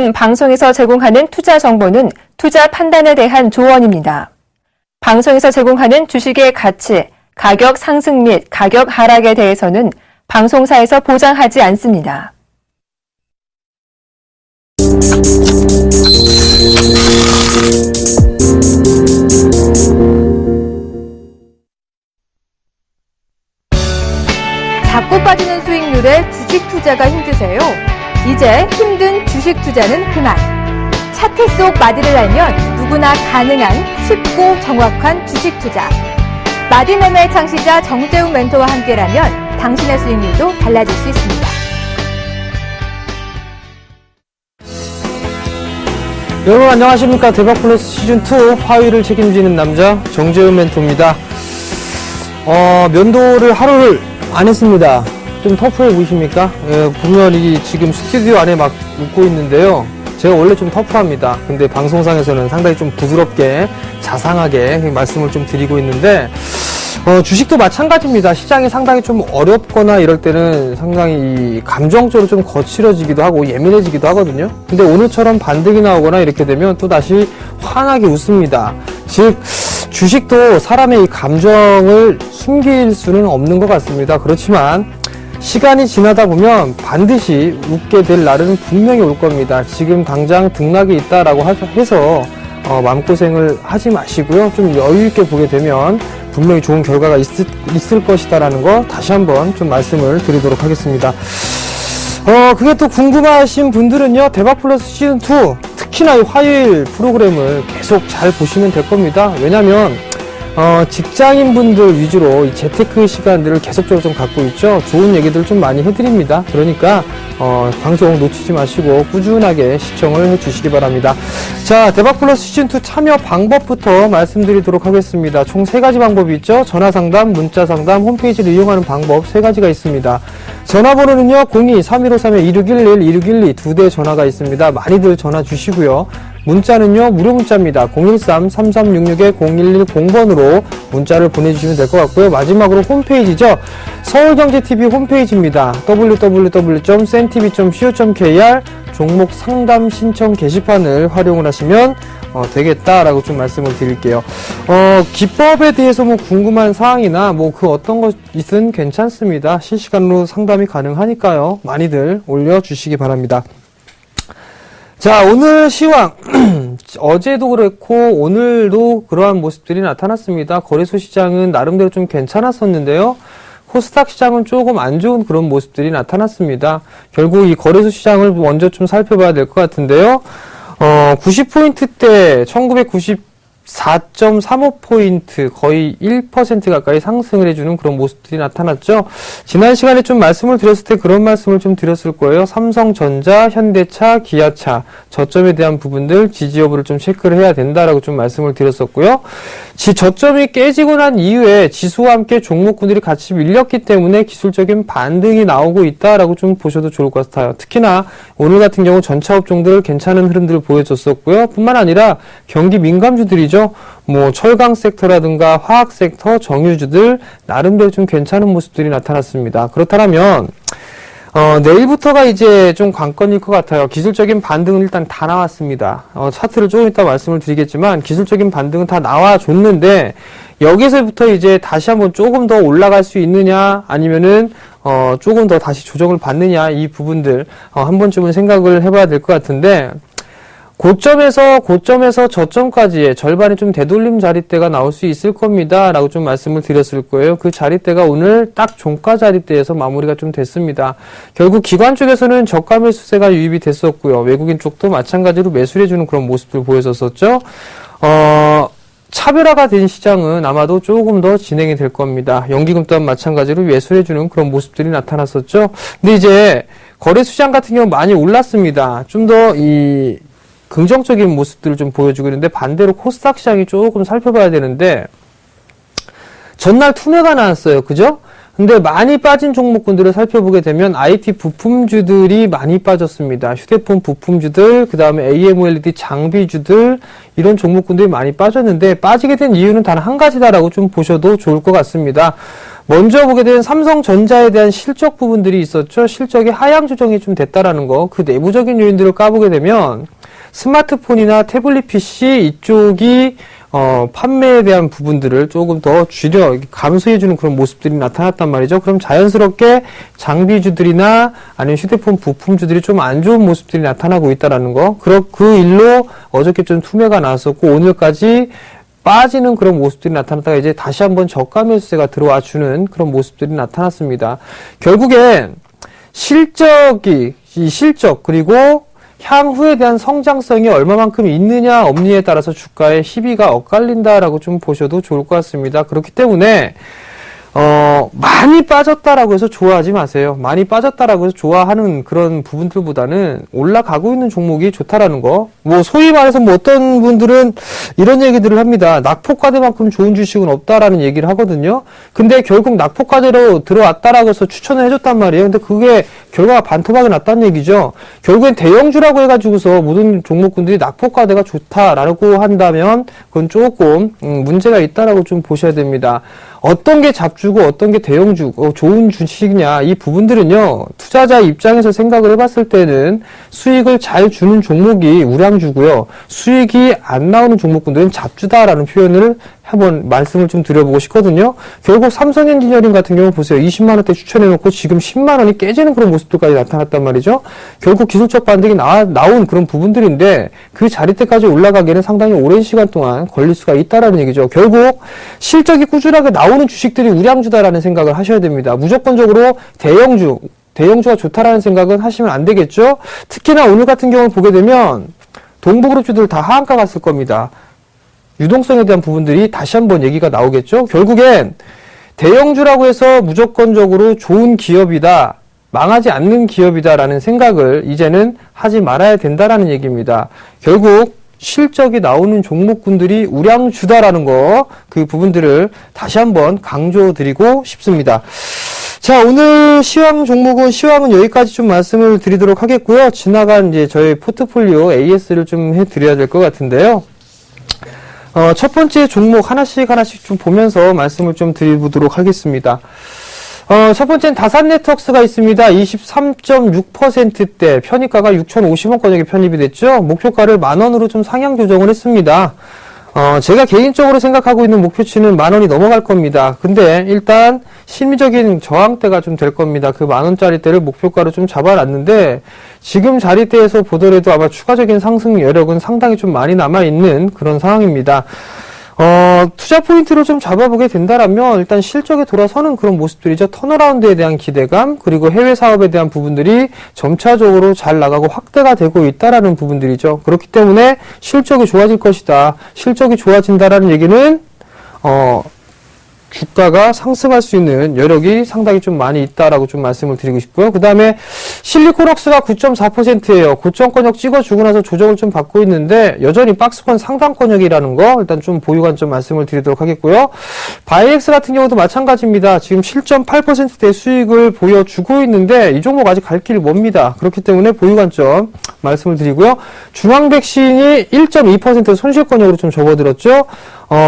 지금 방송에서 제공하는 투자 정보는 투자 판단에 대한 조언입니다. 방송에서 제공하는 주식의 가치, 가격 상승 및 가격 하락에 대해서는 방송사에서 보장하지 않습니다. 자꾸 빠지는 수익률에 주식 투자가 힘드세요? 이제 힘든 주식 투자는 그만. 차트 속 마디를 알면 누구나 가능한 쉽고 정확한 주식 투자. 마디매매 창시자 정재욱 멘토와 함께라면 당신의 수익률도 달라질 수 있습니다. 여러분 안녕하십니까. 대박플러스 시즌2 화요일을 책임지는 남자 정재욱 멘토입니다. 면도를 하루를 안 했습니다. 좀 터프해 보이십니까? 보면 지금 스튜디오 안에 막 웃고 있는데요. 제가 원래 좀 터프합니다. 근데 방송상에서는 상당히 좀 부드럽게 자상하게 말씀을 좀 드리고 있는데 주식도 마찬가지입니다. 시장이 상당히 좀 어렵거나 이럴 때는 상당히 감정적으로 좀 거칠어지기도 하고 예민해지기도 하거든요. 근데 오늘처럼 반등이 나오거나 이렇게 되면 또 다시 환하게 웃습니다. 즉 주식도 사람의 이 감정을 숨길 수는 없는 것 같습니다. 그렇지만 시간이 지나다 보면 반드시 웃게 될 날은 분명히 올 겁니다. 지금 당장 등락이 있다라고 해서 마음고생을 하지 마시고요. 좀 여유 있게 보게 되면 분명히 좋은 결과가 있을 것이다라는 거 다시 한번 좀 말씀을 드리도록 하겠습니다. 그게 또 궁금하신 분들은요, 대박플러스 시즌2 특히나 이 화요일 프로그램을 계속 잘 보시면 될 겁니다. 왜냐면 직장인분들 위주로 이 재테크 시간들을 계속적으로 좀 갖고 있죠. 좋은 얘기들 좀 많이 해드립니다. 그러니까 방송 놓치지 마시고 꾸준하게 시청을 해주시기 바랍니다. 자, 대박플러스 시즌2 참여 방법부터 말씀드리도록 하겠습니다. 총 3가지 방법이 있죠. 전화상담, 문자상담, 홈페이지를 이용하는 방법 3가지가 있습니다. 전화번호는요 02-3153-2611, 2612 2대 전화가 있습니다. 많이들 전화 주시고요. 문자는요 무료 문자입니다. 013-3366-0110번으로 문자를 보내주시면 될 것 같고요. 마지막으로 홈페이지죠. 서울경제TV 홈페이지입니다. www.sentv.co.kr 종목 상담 신청 게시판을 활용을 하시면 되겠다라고 좀 말씀을 드릴게요. 기법에 대해서 궁금한 사항이나 그 어떤 것이든 괜찮습니다. 실시간으로 상담이 가능하니까요. 많이들 올려주시기 바랍니다. 자, 오늘 시황. 어제도 그렇고 오늘도 그러한 모습들이 나타났습니다. 거래소 시장은 나름대로 좀 괜찮았었는데요. 코스닥 시장은 조금 안 좋은 그런 모습들이 나타났습니다. 결국 이 거래소 시장을 먼저 좀 살펴봐야 될 것 같은데요. 90포인트대 1994.35포인트 거의 1% 가까이 상승을 해주는 그런 모습들이 나타났죠. 지난 시간에 좀 말씀을 드렸을 때 그런 말씀을 좀 드렸을 거예요. 삼성전자, 현대차, 기아차 저점에 대한 부분들 지지 여부를 좀 체크를 해야 된다라고 좀 말씀을 드렸었고요. 저점이 깨지고 난 이후에 지수와 함께 종목군들이 같이 밀렸기 때문에 기술적인 반등이 나오고 있다라고 좀 보셔도 좋을 것 같아요. 특히나 오늘 같은 경우 전차 업종들 괜찮은 흐름들을 보여줬었고요. 뿐만 아니라 경기 민감주들이죠. 철강 섹터라든가 화학 섹터, 정유주들 나름대로 좀 괜찮은 모습들이 나타났습니다. 그렇다면 내일부터가 이제 좀 관건일 것 같아요. 기술적인 반등은 일단 다 나왔습니다. 차트를 조금 이따 말씀을 드리겠지만 기술적인 반등은 다 나와줬는데 여기서부터 이제 다시 한번 조금 더 올라갈 수 있느냐 아니면은 조금 더 다시 조정을 받느냐 이 부분들 한 번쯤은 생각을 해봐야 될 것 같은데 고점에서 저점까지의 절반이 좀 되돌림 자리대가 나올 수 있을 겁니다. 라고 좀 말씀을 드렸을 거예요. 그 자리대가 오늘 딱 종가 자리대에서 마무리가 좀 됐습니다. 결국 기관 쪽에서는 저가 매수세가 유입이 됐었고요. 외국인 쪽도 마찬가지로 매수를 해주는 그런 모습들 보여줬었죠. 차별화가 된 시장은 아마도 조금 더 진행이 될 겁니다. 연기금 또한 마찬가지로 매수를 해주는 그런 모습들이 나타났었죠. 근데 이제 거래시장 같은 경우 많이 올랐습니다. 좀 더 긍정적인 모습들을 좀 보여주고 있는데 반대로 코스닥 시장이 조금 살펴봐야 되는데 전날 투매가 나왔어요. 그죠? 근데 많이 빠진 종목군들을 살펴보게 되면 IT 부품주들이 많이 빠졌습니다. 휴대폰 부품주들, 그 다음에 AMOLED 장비주들 이런 종목군들이 많이 빠졌는데 빠지게 된 이유는 단 한 가지다라고 좀 보셔도 좋을 것 같습니다. 먼저 보게 된 삼성전자에 대한 실적 부분들이 있었죠. 실적이 하향 조정이 좀 됐다라는 거. 그 내부적인 요인들을 까보게 되면 스마트폰이나 태블릿 PC 이쪽이 판매에 대한 부분들을 조금 더 감소해주는 그런 모습들이 나타났단 말이죠. 그럼 자연스럽게 장비주들이나 아니면 휴대폰 부품주들이 좀 안 좋은 모습들이 나타나고 있다라는 거. 그 일로 어저께 좀 투매가 나왔었고 오늘까지 빠지는 그런 모습들이 나타났다가 이제 다시 한번 저가 매수세가 들어와 주는 그런 모습들이 나타났습니다. 결국엔 실적 그리고 향후에 대한 성장성이 얼마만큼 있느냐 없느냐에 따라서 주가의 희비가 엇갈린다라고 좀 보셔도 좋을 것 같습니다. 그렇기 때문에 많이 빠졌다라고 해서 좋아하지 마세요. 많이 빠졌다라고 해서 좋아하는 그런 부분들보다는 올라가고 있는 종목이 좋다라는 거. 소위 말해서 어떤 분들은 이런 얘기들을 합니다. 낙폭과대만큼 좋은 주식은 없다라는 얘기를 하거든요. 근데 결국 낙폭과대로 들어왔다라고 해서 추천을 해줬단 말이에요. 근데 그게 결과가 반토막이 났다는 얘기죠. 결국엔 대형주라고 해가지고서 모든 종목군들이 낙폭과대가 좋다라고 한다면 그건 조금 문제가 있다라고 좀 보셔야 됩니다. 어떤 게 잡주고 어떤 게 대형주, 좋은 주식이냐 이 부분들은요. 투자자 입장에서 생각을 해봤을 때는 수익을 잘 주는 종목이 우량주고요. 수익이 안 나오는 종목군들은 잡주다라는 표현을 한번 말씀을 좀 드려보고 싶거든요. 결국 삼성엔지니어링 같은 경우 보세요. 20만원대 추천해놓고 지금 10만원이 깨지는 그런 모습들까지 나타났단 말이죠. 결국 기술적 반등이 나온 그런 부분들인데 그 자리대까지 올라가기에는 상당히 오랜 시간 동안 걸릴 수가 있다라는 얘기죠. 결국 실적이 꾸준하게 나오는 주식들이 우량주다라는 생각을 하셔야 됩니다. 무조건적으로 대형주가 좋다라는 생각은 하시면 안 되겠죠. 특히나 오늘 같은 경우를 보게 되면 동부그룹주들 다 하한가 갔을 겁니다. 유동성에 대한 부분들이 다시 한번 얘기가 나오겠죠. 결국엔 대형주라고 해서 무조건적으로 좋은 기업이다, 망하지 않는 기업이다라는 생각을 이제는 하지 말아야 된다라는 얘기입니다. 결국 실적이 나오는 종목군들이 우량주다라는 거, 그 부분들을 다시 한번 강조드리고 싶습니다. 자, 오늘 시황은 여기까지 좀 말씀을 드리도록 하겠고요. 지나간 이제 저희 포트폴리오 AS를 좀 해드려야 될 것 같은데요. 첫 번째 종목 하나씩 좀 보면서 말씀을 좀 드리도록 하겠습니다. 첫 번째는 다산네트워크스가 있습니다. 23.6%대 편입가가 6,050원권역에 편입이 됐죠. 목표가를 10,000원으로 좀 상향 조정을 했습니다. 제가 개인적으로 생각하고 있는 목표치는 10,000원이 넘어갈 겁니다. 근데 일단 심리적인 저항대가 좀 될 겁니다. 그 10,000원짜리대를 목표가로 좀 잡아놨는데 지금 자리대에서 보더라도 아마 추가적인 상승 여력은 상당히 좀 많이 남아있는 그런 상황입니다. 투자 포인트를 좀 잡아보게 된다라면 일단 실적에 돌아서는 그런 모습들이죠. 턴어라운드에 대한 기대감, 그리고 해외 사업에 대한 부분들이 점차적으로 잘 나가고 확대가 되고 있다라는 부분들이죠. 그렇기 때문에 실적이 좋아질 것이다. 실적이 좋아진다라는 얘기는 주가가 상승할 수 있는 여력이 상당히 좀 많이 있다라고 좀 말씀을 드리고 싶고요. 그 다음에 실리코럭스가 9.4%예요. 고점권역 찍어주고 나서 조정을 좀 받고 있는데 여전히 박스권 상단권역이라는 거 일단 좀 보유 관점 말씀을 드리도록 하겠고요. 바이엑스 같은 경우도 마찬가지입니다. 지금 7.8%대 수익을 보여주고 있는데 이 종목 아직 갈 길이 멉니다. 그렇기 때문에 보유 관점 말씀을 드리고요. 중앙백신이 1.2% 손실권역으로 좀 접어들었죠.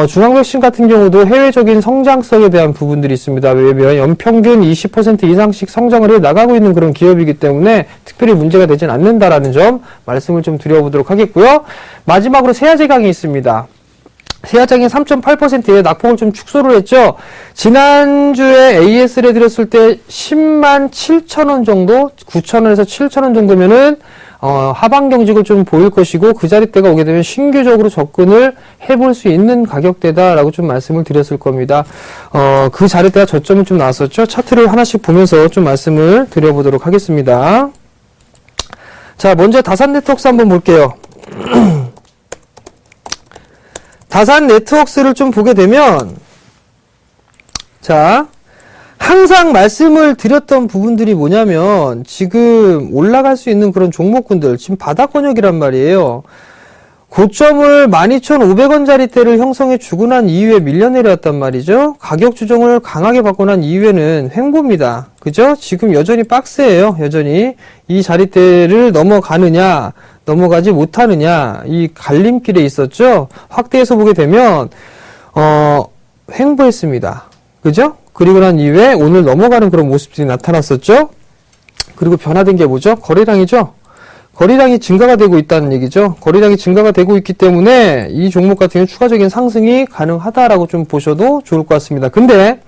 중앙백신 같은 경우도 해외적인 성장성에 대한 부분들이 있습니다. 왜냐면 연평균 20% 이상씩 성장을 해 나가고 있는 그런 기업이기 때문에 특별히 문제가 되진 않는다라는 점 말씀을 좀 드려보도록 하겠고요. 마지막으로 세아제강이 있습니다. 세아제강이 3.8%의 낙폭을 좀 축소를 했죠. 지난주에 AS를 해드렸을 때 10만 7천원 정도, 9천원에서 7천원 정도면은 하방 경직을 좀 보일 것이고 그 자리대가 오게 되면 신규적으로 접근을 해볼 수 있는 가격대다라고 좀 말씀을 드렸을 겁니다. 그 자리대가 저점이 좀 나왔었죠. 차트를 하나씩 보면서 좀 말씀을 드려보도록 하겠습니다. 자, 먼저 다산네트워크스 한번 볼게요. 다산네트워크스를 좀 보게 되면 자, 항상 말씀을 드렸던 부분들이 뭐냐면 지금 올라갈 수 있는 그런 종목군들 지금 바닥권역이란 말이에요. 고점을 12,500원짜리대를 형성해 주고 난 이후에 밀려 내려왔단 말이죠. 가격 조정을 강하게 받고 난 이후에는 횡보입니다. 그죠? 지금 여전히 박스예요. 여전히 이 자리대를 넘어가느냐 넘어가지 못하느냐 이 갈림길에 있었죠. 확대해서 보게 되면 횡보했습니다. 그죠? 그리고 난 이후에 오늘 넘어가는 그런 모습들이 나타났었죠. 그리고 변화된 게 뭐죠? 거래량이죠. 거래량이 증가가 되고 있다는 얘기죠. 거래량이 증가가 되고 있기 때문에 이 종목 같은 경우 추가적인 상승이 가능하다라고 좀 보셔도 좋을 것 같습니다. 근데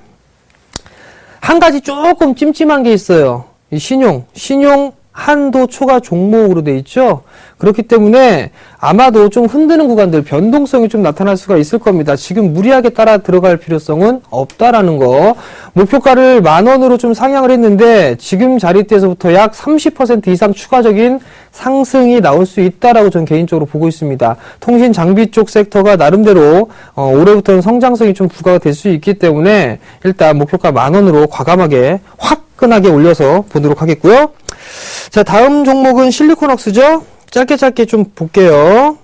한 가지 조금 찜찜한 게 있어요. 이 신용 한도 초과 종목으로 돼 있죠. 그렇기 때문에 아마도 좀 흔드는 구간들, 변동성이 좀 나타날 수가 있을 겁니다. 지금 무리하게 따라 들어갈 필요성은 없다라는 거. 목표가를 10,000원으로 좀 상향을 했는데 지금 자리대에서부터 약 30% 이상 추가적인 상승이 나올 수 있다라고 저는 개인적으로 보고 있습니다. 통신 장비 쪽 섹터가 나름대로 올해부터는 성장성이 좀 부과가 될 수 있기 때문에 일단 목표가 10,000원으로 과감하게 화끈하게 올려서 보도록 하겠고요. 자, 다음 종목은 실리콘웍스죠. 짧게 좀 볼게요.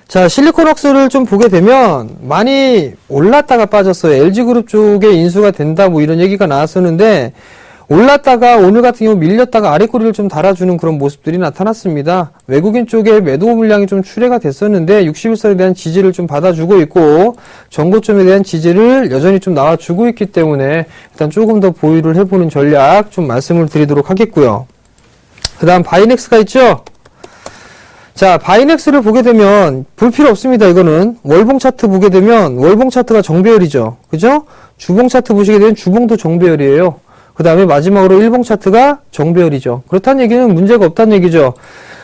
자, 실리콘웍스를 좀 보게 되면 많이 올랐다가 빠졌어요. LG그룹 쪽에 인수가 된다 뭐 이런 얘기가 나왔었는데 올랐다가 오늘 같은 경우 밀렸다가 아래꼬리를 좀 달아주는 그런 모습들이 나타났습니다. 외국인 쪽에 매도 물량이 좀 출회가 됐었는데 61선에 대한 지지를 좀 받아주고 있고 전고점에 대한 지지를 여전히 좀 나와주고 있기 때문에 일단 조금 더 보유를 해보는 전략 좀 말씀을 드리도록 하겠고요. 그 다음 바이넥스가 있죠. 자, 바이넥스를 보게 되면 볼 필요 없습니다. 이거는 월봉 차트 보게 되면 월봉 차트가 정배열이죠. 그죠? 주봉 차트 보시게 되면 주봉도 정배열이에요. 그 다음에 마지막으로 일봉 차트가 정배열이죠. 그렇다는 얘기는 문제가 없다는 얘기죠.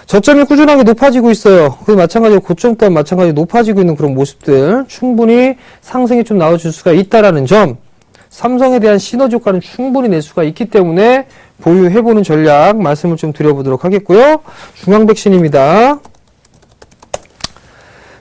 저점이 꾸준하게 높아지고 있어요. 그리고 마찬가지로 고점 또한 마찬가지로 높아지고 있는 그런 모습들 충분히 상승이 좀 나와줄 수가 있다라는 점, 삼성에 대한 시너지 효과는 충분히 낼 수가 있기 때문에 보유해보는 전략 말씀을 좀 드려보도록 하겠고요. 중앙백신입니다.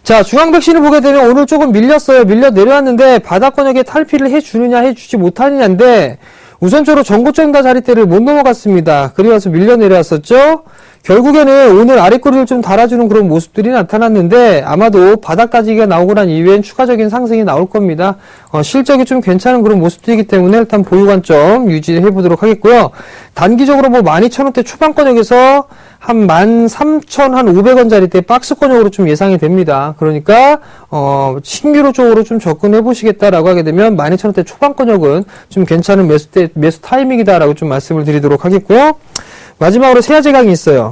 자, 중앙백신을 보게 되면 오늘 조금 밀렸어요. 밀려 내려왔는데 바닥권역에 탈피를 해주느냐 해주지 못하느냐인데 우선적으로 전고점과 자리대를 못 넘어갔습니다. 그래서 밀려 내려왔었죠. 결국에는 오늘 아래꼬리를 좀 달아주는 그런 모습들이 나타났는데 아마도 바닥 따지기가 나오고 난 이후엔 추가적인 상승이 나올 겁니다. 실적이 좀 괜찮은 그런 모습들이기 때문에 일단 보유 관점 유지해 보도록 하겠고요. 단기적으로 뭐 12,000원대 초반권역에서 한 13,500원 자리대 박스권역으로 좀 예상이 됩니다. 그러니까 신규로 쪽으로 좀 접근해 보시겠다라고 하게 되면 12,000원대 초반권역은 좀 괜찮은 매수 타이밍이다라고 좀 말씀을 드리도록 하겠고요. 마지막으로 세아제강이 있어요.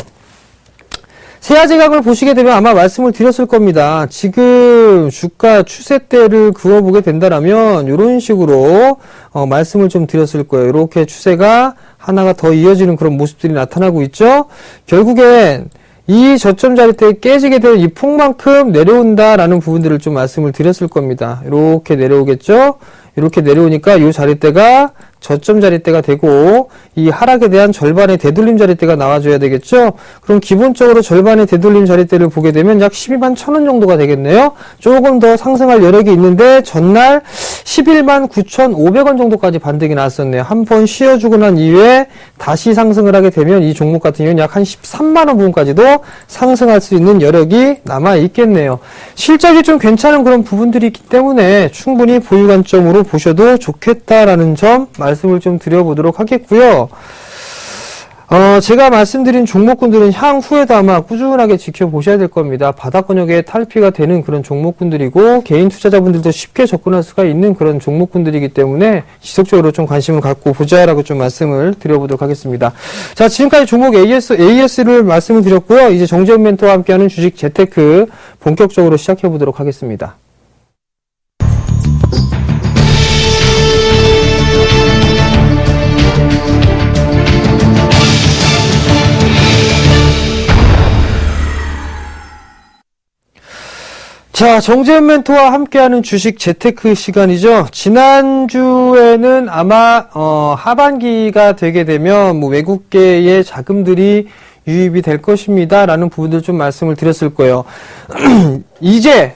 세아제강을 보시게 되면 아마 말씀을 드렸을 겁니다. 지금 주가 추세대를 그어보게 된다라면 이런 식으로 말씀을 좀 드렸을 거예요. 이렇게 추세가 하나가 더 이어지는 그런 모습들이 나타나고 있죠. 결국엔 이 저점 자리대에 깨지게 되면 이 폭만큼 내려온다라는 부분들을 좀 말씀을 드렸을 겁니다. 이렇게 내려오겠죠. 이렇게 내려오니까 이 자리대가 저점 자리대가 되고 이 하락에 대한 절반의 되돌림 자리대가 나와줘야 되겠죠. 그럼 기본적으로 절반의 되돌림 자리대를 보게 되면 약 121,000원 정도가 되겠네요. 조금 더 상승할 여력이 있는데 전날 119,500원 정도까지 반등이 나왔었네요. 한 번 쉬어주고 난 이후에 다시 상승을 하게 되면 이 종목 같은 경우는 약 한 13만원 부분까지도 상승할 수 있는 여력이 남아 있겠네요. 실적이 좀 괜찮은 그런 부분들이 있기 때문에 충분히 보유 관점으로 보셔도 좋겠다라는 점 말씀을 좀 드려보도록 하겠고요. 제가 말씀드린 종목군들은 향후에도 아마 꾸준하게 지켜보셔야 될 겁니다. 바닥권역에 탈피가 되는 그런 종목군들이고 개인 투자자분들도 쉽게 접근할 수가 있는 그런 종목군들이기 때문에 지속적으로 좀 관심을 갖고 보자라고 좀 말씀을 드려보도록 하겠습니다. 자, 지금까지 종목 AS를 말씀을 드렸고요. 이제 정재훈 멘토와 함께하는 주식 재테크 본격적으로 시작해 보도록 하겠습니다. 자, 정재훈 멘토와 함께하는 주식 재테크 시간이죠. 지난주에는 아마 하반기가 되게 되면 뭐 외국계의 자금들이 유입이 될 것입니다 라는 부분들 좀 말씀을 드렸을 거예요. 이제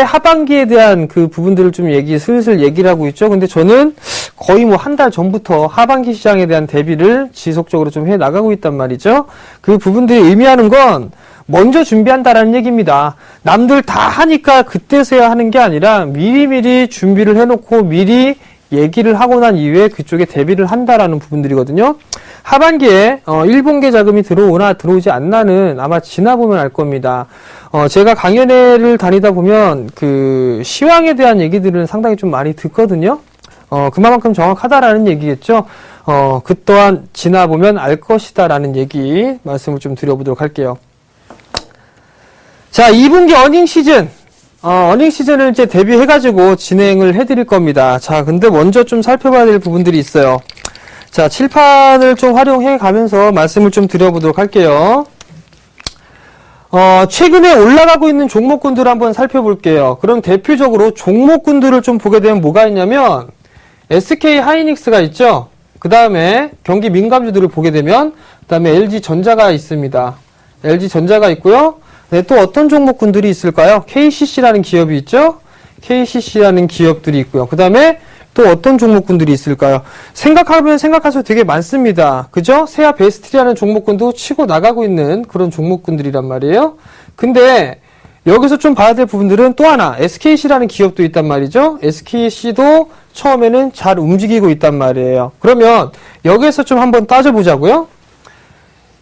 하반기에 대한 그 부분들을 좀 슬슬 얘기를 하고 있죠. 근데 저는 거의 뭐 한 달 전부터 하반기 시장에 대한 대비를 지속적으로 좀 해 나가고 있단 말이죠. 그 부분들이 의미하는 건 먼저 준비한다라는 얘기입니다. 남들 다 하니까 그때서야 하는 게 아니라 미리미리 준비를 해놓고 미리 얘기를 하고 난 이후에 그쪽에 대비를 한다라는 부분들이거든요. 하반기에 일본계 자금이 들어오나 들어오지 않나는 아마 지나보면 알 겁니다. 제가 강연회를 다니다 보면 그 시황에 대한 얘기들은 상당히 좀 많이 듣거든요. 그만큼 정확하다라는 얘기겠죠. 그 또한 지나보면 알 것이다라는 얘기 말씀을 좀 드려보도록 할게요. 자, 2분기 어닝 시즌. 어닝 시즌을 이제 대비해가지고 진행을 해드릴 겁니다. 자, 근데 먼저 좀 살펴봐야 될 부분들이 있어요. 자, 칠판을 좀 활용해 가면서 말씀을 좀 드려보도록 할게요. 최근에 올라가고 있는 종목군들을 한번 살펴볼게요. 그럼 대표적으로 종목군들을 좀 보게 되면 뭐가 있냐면, SK 하이닉스가 있죠? 그 다음에 경기 민감주들을 보게 되면, 그 다음에 LG 전자가 있습니다. LG 전자가 있고요. 네, 또 어떤 종목군들이 있을까요? KCC라는 기업이 있죠? KCC라는 기업들이 있고요. 그 다음에 또 어떤 종목군들이 있을까요? 생각하면 생각할수록 되게 많습니다. 그죠? 세아 베스트리라는 종목군도 치고 나가고 있는 그런 종목군들이란 말이에요. 근데 여기서 좀 봐야 될 부분들은 또 하나, SKC라는 기업도 있단 말이죠. SKC도 처음에는 잘 움직이고 있단 말이에요. 그러면 여기에서 좀 한번 따져보자고요.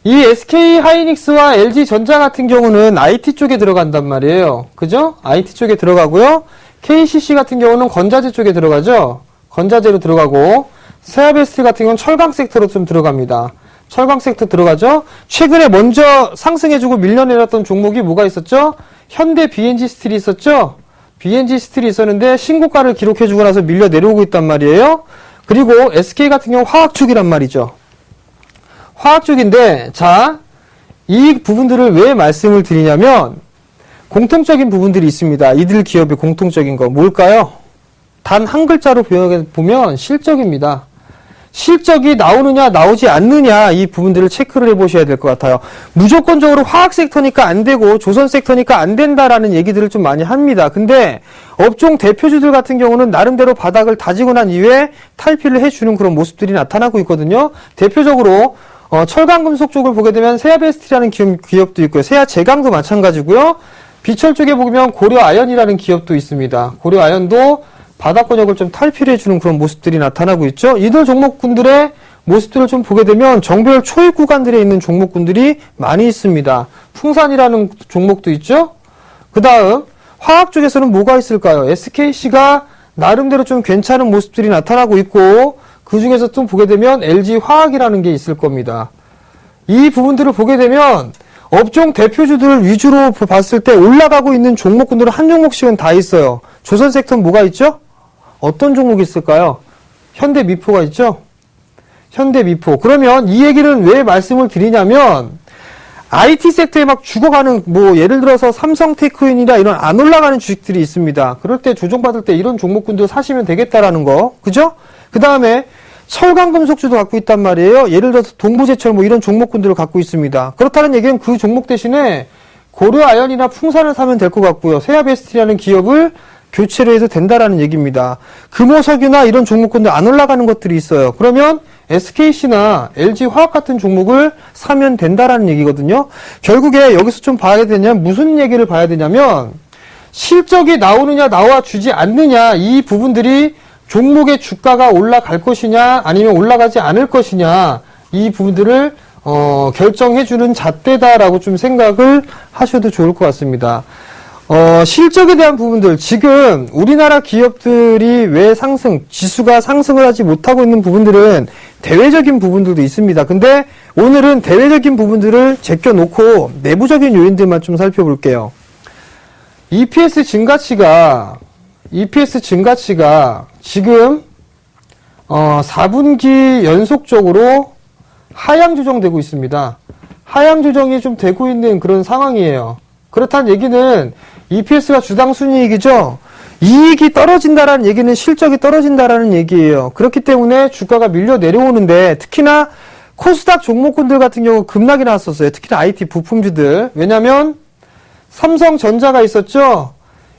이 SK 하이닉스와 LG 전자 같은 경우는 IT 쪽에 들어간단 말이에요. 그죠? IT 쪽에 들어가고요. KCC 같은 경우는 건자재 쪽에 들어가죠. 건자재로 들어가고, 세아베스트 같은 경우는 철강 섹터로 좀 들어갑니다. 철강 섹터 들어가죠. 최근에 먼저 상승해주고 밀려내렸던 종목이 뭐가 있었죠? 현대 BNG 스틸이 있었죠. BNG 스틸이 있었는데 신고가를 기록해주고 나서 밀려 내려오고 있단 말이에요. 그리고 SK 같은 경우 화학 쪽이란 말이죠. 화학 쪽인데, 자, 이 부분들을 왜 말씀을 드리냐면, 공통적인 부분들이 있습니다. 이들 기업의 공통적인 거 뭘까요? 단 한 글자로 보면 실적입니다. 실적이 나오느냐 나오지 않느냐 이 부분들을 체크를 해보셔야 될 것 같아요. 무조건적으로 화학 섹터니까 안 되고 조선 섹터니까 안 된다라는 얘기들을 좀 많이 합니다. 근데 업종 대표주들 같은 경우는 나름대로 바닥을 다지고 난 이후에 탈피를 해주는 그런 모습들이 나타나고 있거든요. 대표적으로 철강금속 쪽을 보게 되면 세아베스트라는 기업도 있고요. 세아제강도 마찬가지고요. 비철 쪽에 보면 고려아연이라는 기업도 있습니다. 고려아연도 바닥권역을 좀 탈피를 해주는 그런 모습들이 나타나고 있죠. 이들 종목군들의 모습들을 좀 보게 되면 정별 초입 구간들에 있는 종목군들이 많이 있습니다. 풍산이라는 종목도 있죠. 그 다음 화학 쪽에서는 뭐가 있을까요? SKC가 나름대로 좀 괜찮은 모습들이 나타나고 있고, 그 중에서 좀 보게 되면 LG화학이라는 게 있을 겁니다. 이 부분들을 보게 되면 업종 대표주들 위주로 봤을 때 올라가고 있는 종목군들은 한 종목씩은 다 있어요. 조선 섹터는 뭐가 있죠? 어떤 종목이 있을까요? 현대미포가 있죠? 현대미포. 그러면 이 얘기는 왜 말씀을 드리냐면, IT 섹터에 막 죽어가는, 예를 들어서 삼성테크인이나 이런 안 올라가는 주식들이 있습니다. 그럴 때 조정받을 때 이런 종목군들 사시면 되겠다라는 거. 그죠? 그 다음에 철강금속주도 갖고 있단 말이에요. 예를 들어서 동부제철 이런 종목군들을 갖고 있습니다. 그렇다는 얘기는 그 종목 대신에 고려아연이나 풍산을 사면 될 것 같고요. 세아베스트라는 기업을 교체를 해도 된다라는 얘기입니다. 금호석유나 이런 종목군들 안 올라가는 것들이 있어요. 그러면 SKC나 LG화학 같은 종목을 사면 된다라는 얘기거든요. 결국에 여기서 좀 봐야 되냐면 무슨 얘기를 봐야 되냐면, 실적이 나오느냐 나와주지 않느냐 이 부분들이 종목의 주가가 올라갈 것이냐 아니면 올라가지 않을 것이냐 이 부분들을 결정해주는 잣대다라고 좀 생각을 하셔도 좋을 것 같습니다. 실적에 대한 부분들, 지금 우리나라 기업들이 왜 지수가 상승을 하지 못하고 있는 부분들은 대외적인 부분들도 있습니다. 근데 오늘은 대외적인 부분들을 제껴놓고 내부적인 요인들만 좀 살펴볼게요. EPS 증가치가 지금 4분기 연속적으로 하향 조정되고 있습니다. 하향 조정이 좀 되고 있는 그런 상황이에요. 그렇다는 얘기는 EPS가 주당 순이익이죠. 이익이 떨어진다라는 얘기는 실적이 떨어진다라는 얘기예요. 그렇기 때문에 주가가 밀려 내려오는데, 특히나 코스닥 종목군들 같은 경우 급락이 나왔었어요. 특히나 IT 부품주들. 왜냐면 삼성전자가 있었죠.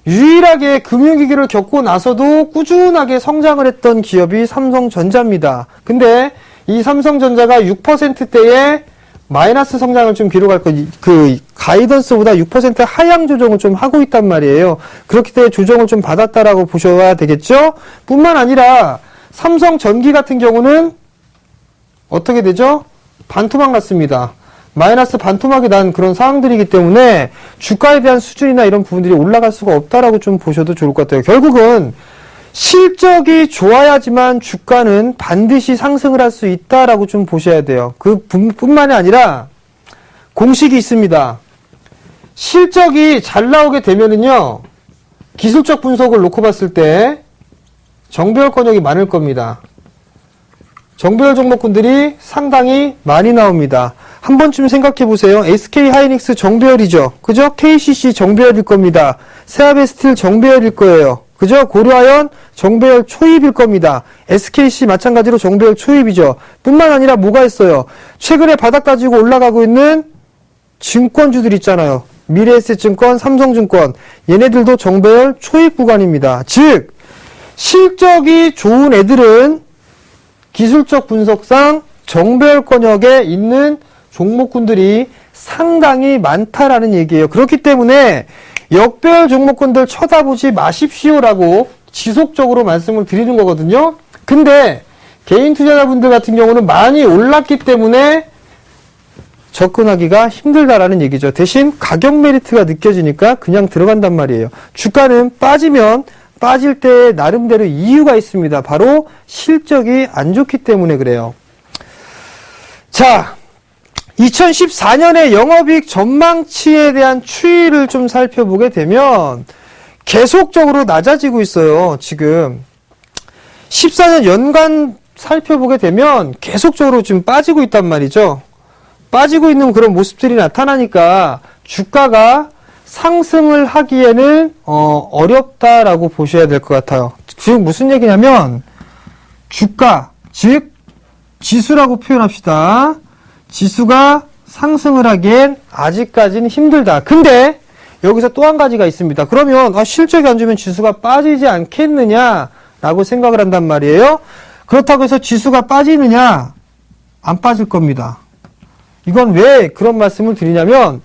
유일하게 금융위기를 겪고 나서도 꾸준하게 성장을 했던 기업이 삼성전자입니다. 근데 이 삼성전자가 6%대의 마이너스 성장을 좀 기록할 그 가이던스보다 6% 하향 조정을 좀 하고 있단 말이에요. 그렇기 때문에 조정을 좀 받았다라고 보셔야 되겠죠? 뿐만 아니라 삼성전기 같은 경우는 어떻게 되죠? 반토막 났습니다. 마이너스 반토막이 난 그런 상황들이기 때문에 주가에 대한 수준이나 이런 부분들이 올라갈 수가 없다라고 좀 보셔도 좋을 것 같아요. 결국은 실적이 좋아야지만 주가는 반드시 상승을 할 수 있다라고 좀 보셔야 돼요. 뿐만이 아니라 공식이 있습니다. 실적이 잘 나오게 되면은요, 기술적 분석을 놓고 봤을 때 정배열 권역이 많을 겁니다. 정배열 종목군들이 상당히 많이 나옵니다. 한 번쯤 생각해 보세요. SK 하이닉스 정배열이죠. 그죠? KCC 정배열일 겁니다. 세아베스틸 정배열일 거예요. 그죠? 고려아연 정배열 초입일 겁니다. SKC 마찬가지로 정배열 초입이죠. 뿐만 아니라 뭐가 있어요? 최근에 바닥 가지고 올라가고 있는 증권주들 있잖아요. 미래에셋증권, 삼성증권, 얘네들도 정배열 초입 구간입니다. 즉 실적이 좋은 애들은 기술적 분석상 정배열 권역에 있는 종목군들이 상당히 많다라는 얘기예요. 그렇기 때문에 역배열 종목군들 쳐다보지 마십시오라고 지속적으로 말씀을 드리는 거거든요. 근데 개인 투자자분들 같은 경우는 많이 올랐기 때문에 접근하기가 힘들다라는 얘기죠. 대신 가격 메리트가 느껴지니까 그냥 들어간단 말이에요. 주가는 빠지면 빠질 때 나름대로 이유가 있습니다. 바로 실적이 안 좋기 때문에 그래요. 자, 2014년의 영업이익 전망치에 대한 추이를 좀 살펴보게 되면 계속적으로 낮아지고 있어요. 지금 14년 연간 살펴보게 되면 계속적으로 지금 빠지고 있단 말이죠. 빠지고 있는 그런 모습들이 나타나니까 주가가 상승을 하기에는 어렵다라고 보셔야 될 것 같아요. 지금 무슨 얘기냐면 주가, 즉 지수라고 표현합시다. 지수가 상승을 하기엔 아직까지는 힘들다. 근데 여기서 또 한 가지가 있습니다. 그러면 실적이 안 좋으면 지수가 빠지지 않겠느냐라고 생각을 한단 말이에요. 그렇다고 해서 지수가 빠지느냐? 안 빠질 겁니다. 이건 왜 그런 말씀을 드리냐면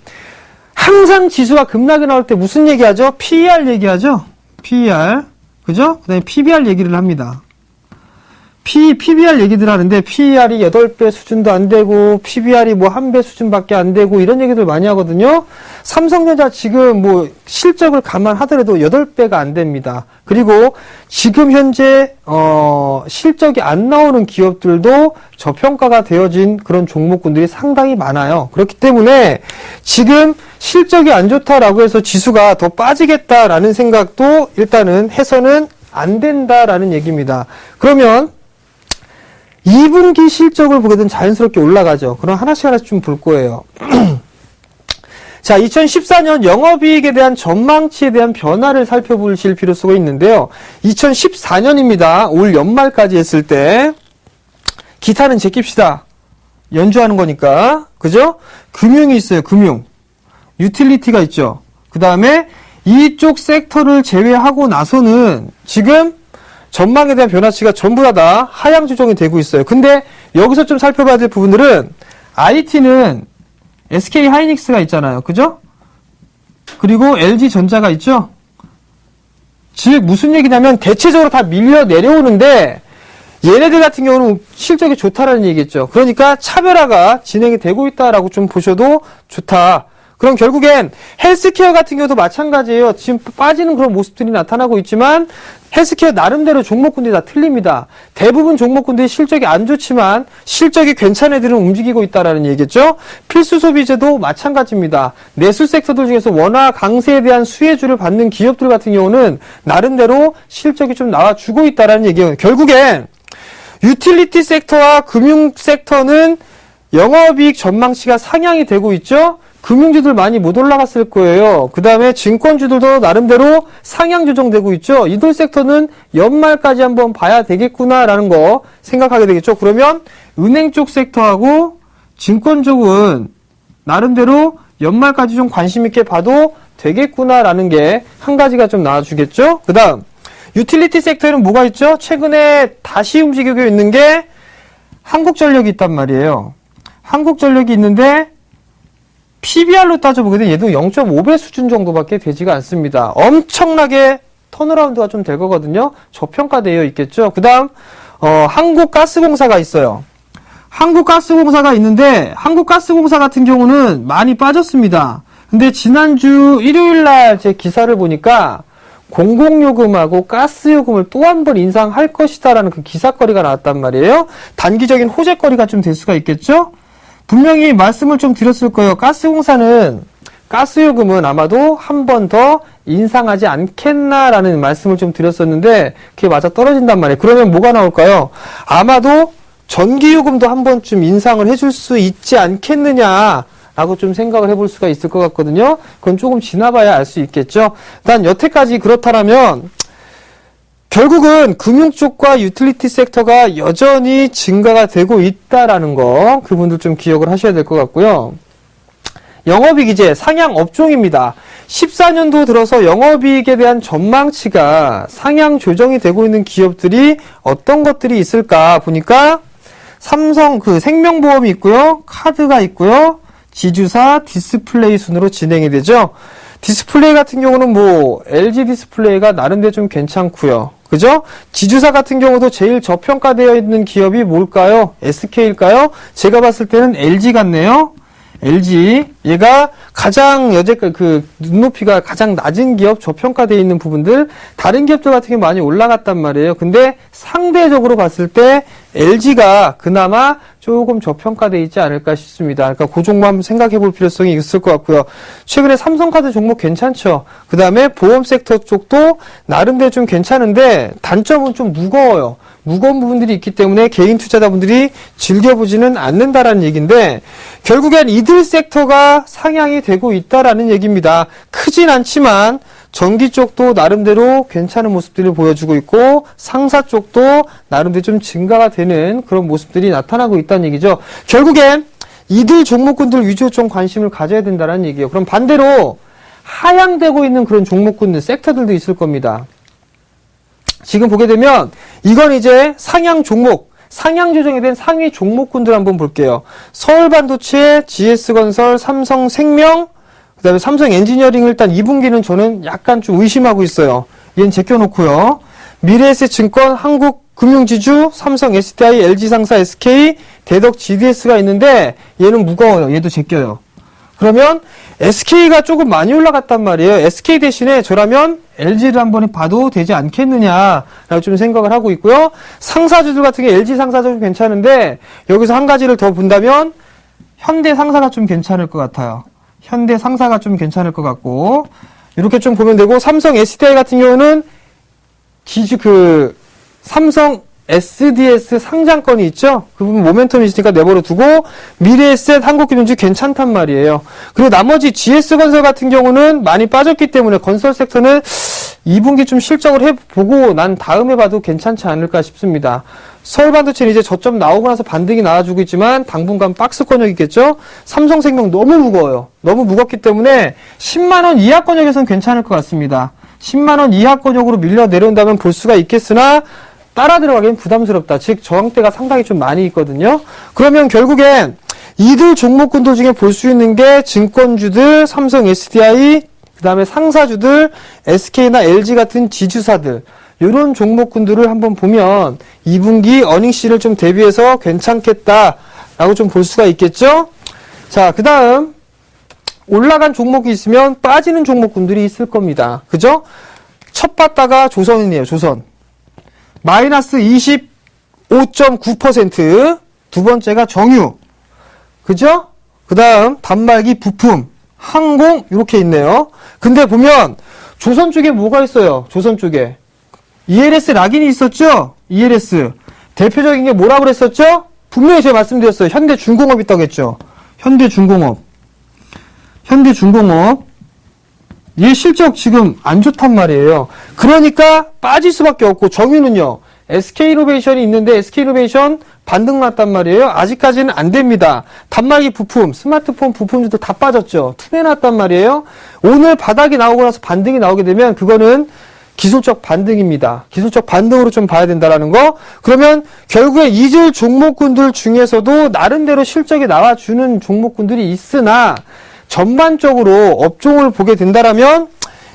항상 지수가 급락이 나올 때 무슨 얘기하죠? PER 얘기하죠? PER. 그죠? 그 다음에 PBR 얘기를 합니다. PBR 얘기들 하는데 PER이 8배 수준도 안 되고 PBR이 뭐 1배 수준밖에 안 되고 이런 얘기들 많이 하거든요. 삼성전자 지금 뭐 실적을 감안하더라도 8배가 안 됩니다. 그리고 지금 현재 실적이 안 나오는 기업들도 저평가가 되어진 그런 종목군들이 상당히 많아요. 그렇기 때문에 지금 실적이 안 좋다라고 해서 지수가 더 빠지겠다라는 생각도 일단은 해서는 안 된다라는 얘기입니다. 그러면 2분기 실적을 보게 되면 자연스럽게 올라가죠. 그럼 하나씩 좀 볼 거예요. 자, 2014년 영업이익에 대한 전망치에 대한 변화를 살펴보실 필요성이 있는데요. 2014년입니다. 올 연말까지 했을 때 기타는 제낍시다. 연주하는 거니까. 그죠? 금융이 있어요. 금융. 유틸리티가 있죠. 그 다음에 이쪽 섹터를 제외하고 나서는 지금 전망에 대한 변화치가 전부 다 하향 조정이 되고 있어요. 근데 여기서 좀 살펴봐야 될 부분들은 IT는 SK 하이닉스가 있잖아요. 그죠? 그리고 LG전자가 있죠? 즉 무슨 얘기냐면 대체적으로 다 밀려 내려오는데 얘네들 같은 경우는 실적이 좋다라는 얘기겠죠. 그러니까 차별화가 진행이 되고 있다라고 좀 보셔도 좋다. 그럼 결국엔 헬스케어 같은 경우도 마찬가지예요. 지금 빠지는 그런 모습들이 나타나고 있지만 헬스케어 나름대로 종목군들이 다 틀립니다. 대부분 종목군들이 실적이 안 좋지만 실적이 괜찮은 애들은 움직이고 있다라는 얘기겠죠. 필수 소비재도 마찬가지입니다. 내수 섹터들 중에서 원화 강세에 대한 수혜주를 받는 기업들 같은 경우는 나름대로 실적이 좀 나와주고 있다라는 얘기예요. 결국엔 유틸리티 섹터와 금융 섹터는 영업이익 전망치가 상향이 되고 있죠. 금융주들 많이 못 올라갔을 거예요. 그 다음에 증권주들도 나름대로 상향 조정되고 있죠. 이들 섹터는 연말까지 한번 봐야 되겠구나라는 거 생각하게 되겠죠. 그러면 은행 쪽 섹터하고 증권 쪽은 나름대로 연말까지 좀 관심 있게 봐도 되겠구나라는 게 한 가지가 좀 나와주겠죠. 그 다음 유틸리티 섹터에는 뭐가 있죠? 최근에 다시 움직이고 있는 게 한국전력이 있단 말이에요. 한국전력이 있는데 PBR로 따져보게 되면 얘도 0.5배 수준 정도밖에 되지가 않습니다. 엄청나게 턴어라운드가 좀 될 거거든요. 저평가되어 있겠죠. 그 다음 한국가스공사가 있어요. 한국가스공사가 있는데 한국가스공사 같은 경우는 많이 빠졌습니다. 근데 지난주 일요일날 제 기사를 보니까 공공요금하고 가스요금을 또 한 번 인상할 것이다라는 그 기사거리가 나왔단 말이에요. 단기적인 호재거리가 좀 될 수가 있겠죠? 분명히 말씀을 좀 드렸을 거예요. 가스공사는 가스요금은 아마도 한 번 더 인상하지 않겠나라는 말씀을 좀 드렸었는데 그게 맞아 떨어진단 말이에요. 그러면 뭐가 나올까요? 아마도 전기요금도 한 번쯤 인상을 해줄 수 있지 않겠느냐라고 좀 생각을 해볼 수가 있을 것 같거든요. 그건 조금 지나봐야 알 수 있겠죠. 일단 여태까지 그렇다면 결국은 금융 쪽과 유틸리티 섹터가 여전히 증가가 되고 있다라는 거 그분들 좀 기억을 하셔야 될 것 같고요. 영업이익 이제 상향 업종입니다. 14년도 들어서 영업이익에 대한 전망치가 상향 조정이 되고 있는 기업들이 어떤 것들이 있을까 보니까 삼성 생명보험이 있고요. 카드가 있고요. 지주사 디스플레이 순으로 진행이 되죠. 디스플레이 같은 경우는 LG 디스플레이가 나름대로 좀 괜찮고요. 그죠? 지주사 같은 경우도 제일 저평가되어 있는 기업이 뭘까요? SK일까요? 제가 봤을 때는 LG 같네요. LG 얘가 가장 여태까지 눈높이가 가장 낮은 기업 저평가되어 있는 부분들 다른 기업들 같은 경우 많이 올라갔단 말이에요. 근데 상대적으로 봤을 때 LG가 그나마 조금 저평가되어 있지 않을까 싶습니다. 그러니까 그 종목 한번 생각해 볼 필요성이 있을 것 같고요. 최근에 삼성카드 종목 괜찮죠. 그 다음에 보험 섹터 쪽도 나름대로 좀 괜찮은데 단점은 좀 무거워요. 무거운 부분들이 있기 때문에 개인 투자자분들이 즐겨보지는 않는다라는 얘기인데 결국엔 이들 섹터가 상향이 되고 있다라는 얘기입니다. 크진 않지만 전기 쪽도 나름대로 괜찮은 모습들을 보여주고 있고 상사 쪽도 나름대로 좀 증가가 되는 그런 모습들이 나타나고 있다는 얘기죠. 결국엔 이들 종목군들 위주로 좀 관심을 가져야 된다는 얘기예요. 그럼 반대로 하향되고 있는 그런 종목군들, 섹터들도 있을 겁니다. 지금 보게 되면 이건 이제 상향 종목, 상향 조정에 대한 상위 종목군들 한번 볼게요. 서울반도체, GS건설, 삼성생명, 그 다음에 삼성엔지니어링 일단 2분기는 저는 약간 좀 의심하고 있어요. 얘는 제껴놓고요. 미래에셋증권, 한국금융지주, 삼성 SDI, LG상사 SK, 대덕 GDS가 있는데 얘는 무거워요. 얘도 제껴요. 그러면 SK가 조금 많이 올라갔단 말이에요. SK 대신에 저라면 LG를 한번 봐도 되지 않겠느냐라고 좀 생각을 하고 있고요. 상사주들 같은 게 LG 상사도 좀 괜찮은데 여기서 한 가지를 더 본다면 현대 상사가 좀 괜찮을 것 같아요. 현대 상사가 좀 괜찮을 것 같고 이렇게 좀 보면 되고 삼성 SDI 같은 경우는 삼성 SDS 상장권이 있죠? 그 부분 모멘텀이 있으니까 내버려 두고 미래에셋 한국기술주 괜찮단 말이에요. 그리고 나머지 GS건설 같은 경우는 많이 빠졌기 때문에 건설 섹터는 2분기 좀 실적을 해보고 난 다음에 봐도 괜찮지 않을까 싶습니다. 서울반도체는 이제 저점 나오고 나서 반등이 나와주고 있지만 당분간 박스권역 있겠죠? 삼성생명 너무 무거워요. 너무 무겁기 때문에 10만원 이하 권역에서는 괜찮을 것 같습니다. 10만원 이하 권역으로 밀려 내려온다면 볼 수가 있겠으나 따라 들어가기엔 부담스럽다. 즉 저항대가 상당히 좀 많이 있거든요. 그러면 결국엔 이들 종목군들 중에 볼 수 있는 게 증권주들, 삼성 SDI, 그 다음에 상사주들, SK나 LG 같은 지주사들 이런 종목군들을 한번 보면 2분기 어닝시를 좀 대비해서 괜찮겠다라고 좀 볼 수가 있겠죠. 자, 그 다음 올라간 종목이 있으면 빠지는 종목군들이 있을 겁니다. 그죠? 첫 봤다가 조선이네요. 조선. 마이너스 25.9%. 두 번째가 정유. 그죠? 그 다음 단말기 부품, 항공 이렇게 있네요. 근데 보면 조선 쪽에 뭐가 있어요? 조선 쪽에. ELS 락인이 있었죠? ELS. 대표적인 게 뭐라고 그랬었죠? 분명히 제가 말씀드렸어요. 현대중공업 있다고 했죠? 현대중공업. 얘 실적 지금 안 좋단 말이에요. 그러니까 빠질 수밖에 없고 정유는요. SK이노베이션이 있는데 SK이노베이션 반등 났단 말이에요. 아직까지는 안 됩니다. 단말기 부품, 스마트폰 부품주도 다 빠졌죠. 투매 났단 말이에요. 오늘 바닥이 나오고 나서 반등이 나오게 되면 그거는 기술적 반등입니다. 기술적 반등으로 좀 봐야 된다라는 거. 그러면 결국에 이질 종목군들 중에서도 나름대로 실적이 나와주는 종목군들이 있으나 전반적으로 업종을 보게 된다라면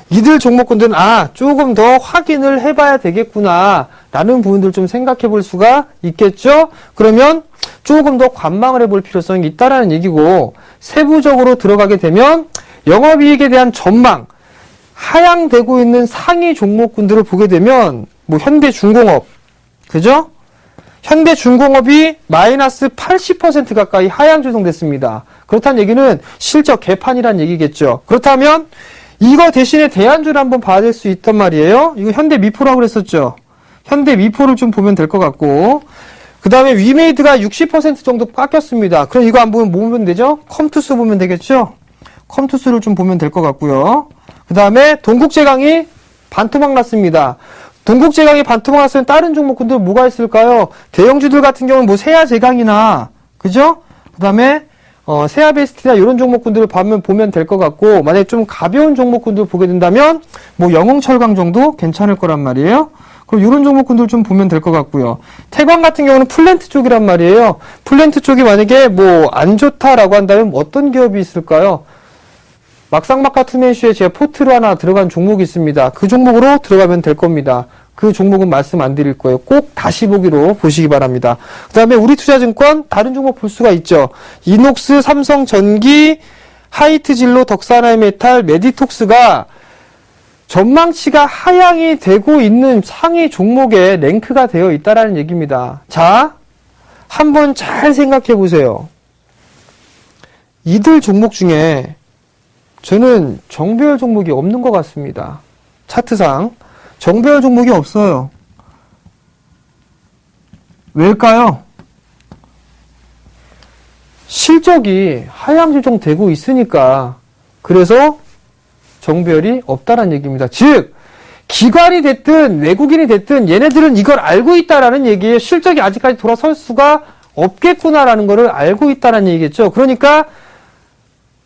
이들 종목군들은 조금 더 확인을 해봐야 되겠구나 라는 부분들 좀 생각해 볼 수가 있겠죠. 그러면 조금 더 관망을 해볼 필요성이 있다라는 얘기고 세부적으로 들어가게 되면 영업이익에 대한 전망 하향되고 있는 상위 종목군들을 보게 되면 뭐 현대중공업, 그죠? 현대중공업이 마이너스 80% 가까이 하향 조정됐습니다. 그렇다는 얘기는 실적 개판이란 얘기겠죠. 그렇다면 이거 대신에 대안주를 한번 봐야 될 수 있단 말이에요. 이거 현대미포라고 그랬었죠. 현대미포를 좀 보면 될 것 같고, 그 다음에 위메이드가 60% 정도 깎였습니다. 그럼 이거 안 보면 뭐 보면 되죠? 컴투스 보면 되겠죠? 컴투스를 좀 보면 될 것 같고요. 그 다음에 동국제강이 반토막 났습니다. 동국제강이 반토막 났으면 다른 종목군들 뭐가 있을까요? 대형주들 같은 경우는 뭐 세아제강이나, 그죠? 그 다음에 세아베스트나 이런 종목군들을 보면 될 것 같고, 만약에 좀 가벼운 종목군들 보게 된다면 뭐 영흥철강 정도 괜찮을 거란 말이에요. 그럼 이런 종목군들 좀 보면 될 것 같고요. 태광 같은 경우는 플랜트 쪽이란 말이에요. 플랜트 쪽이 만약에 뭐 안 좋다라고 한다면 어떤 기업이 있을까요? 막상막하 투맨쇼에 제가 포트로 하나 들어간 종목이 있습니다. 그 종목으로 들어가면 될 겁니다. 그 종목은 말씀 안 드릴 거예요. 꼭 다시 보기로 보시기 바랍니다. 그 다음에 우리투자증권 다른 종목 볼 수가 있죠. 이녹스, 삼성전기, 하이트진로, 덕산하이메탈, 메디톡스가 전망치가 하향이 되고 있는 상위 종목에 랭크가 되어 있다라는 얘기입니다. 자, 한번 잘 생각해 보세요. 이들 종목 중에 저는 정배열 종목이 없는 것 같습니다. 차트상 정배열 종목이 없어요. 왜일까요? 실적이 하향 조정되고 있으니까. 그래서 정배열이 없다라는 얘기입니다. 즉 기관이 됐든 외국인이 됐든 얘네들은 이걸 알고 있다라는 얘기예요. 실적이 아직까지 돌아설 수가 없겠구나라는 거를 알고 있다라는 얘기겠죠. 그러니까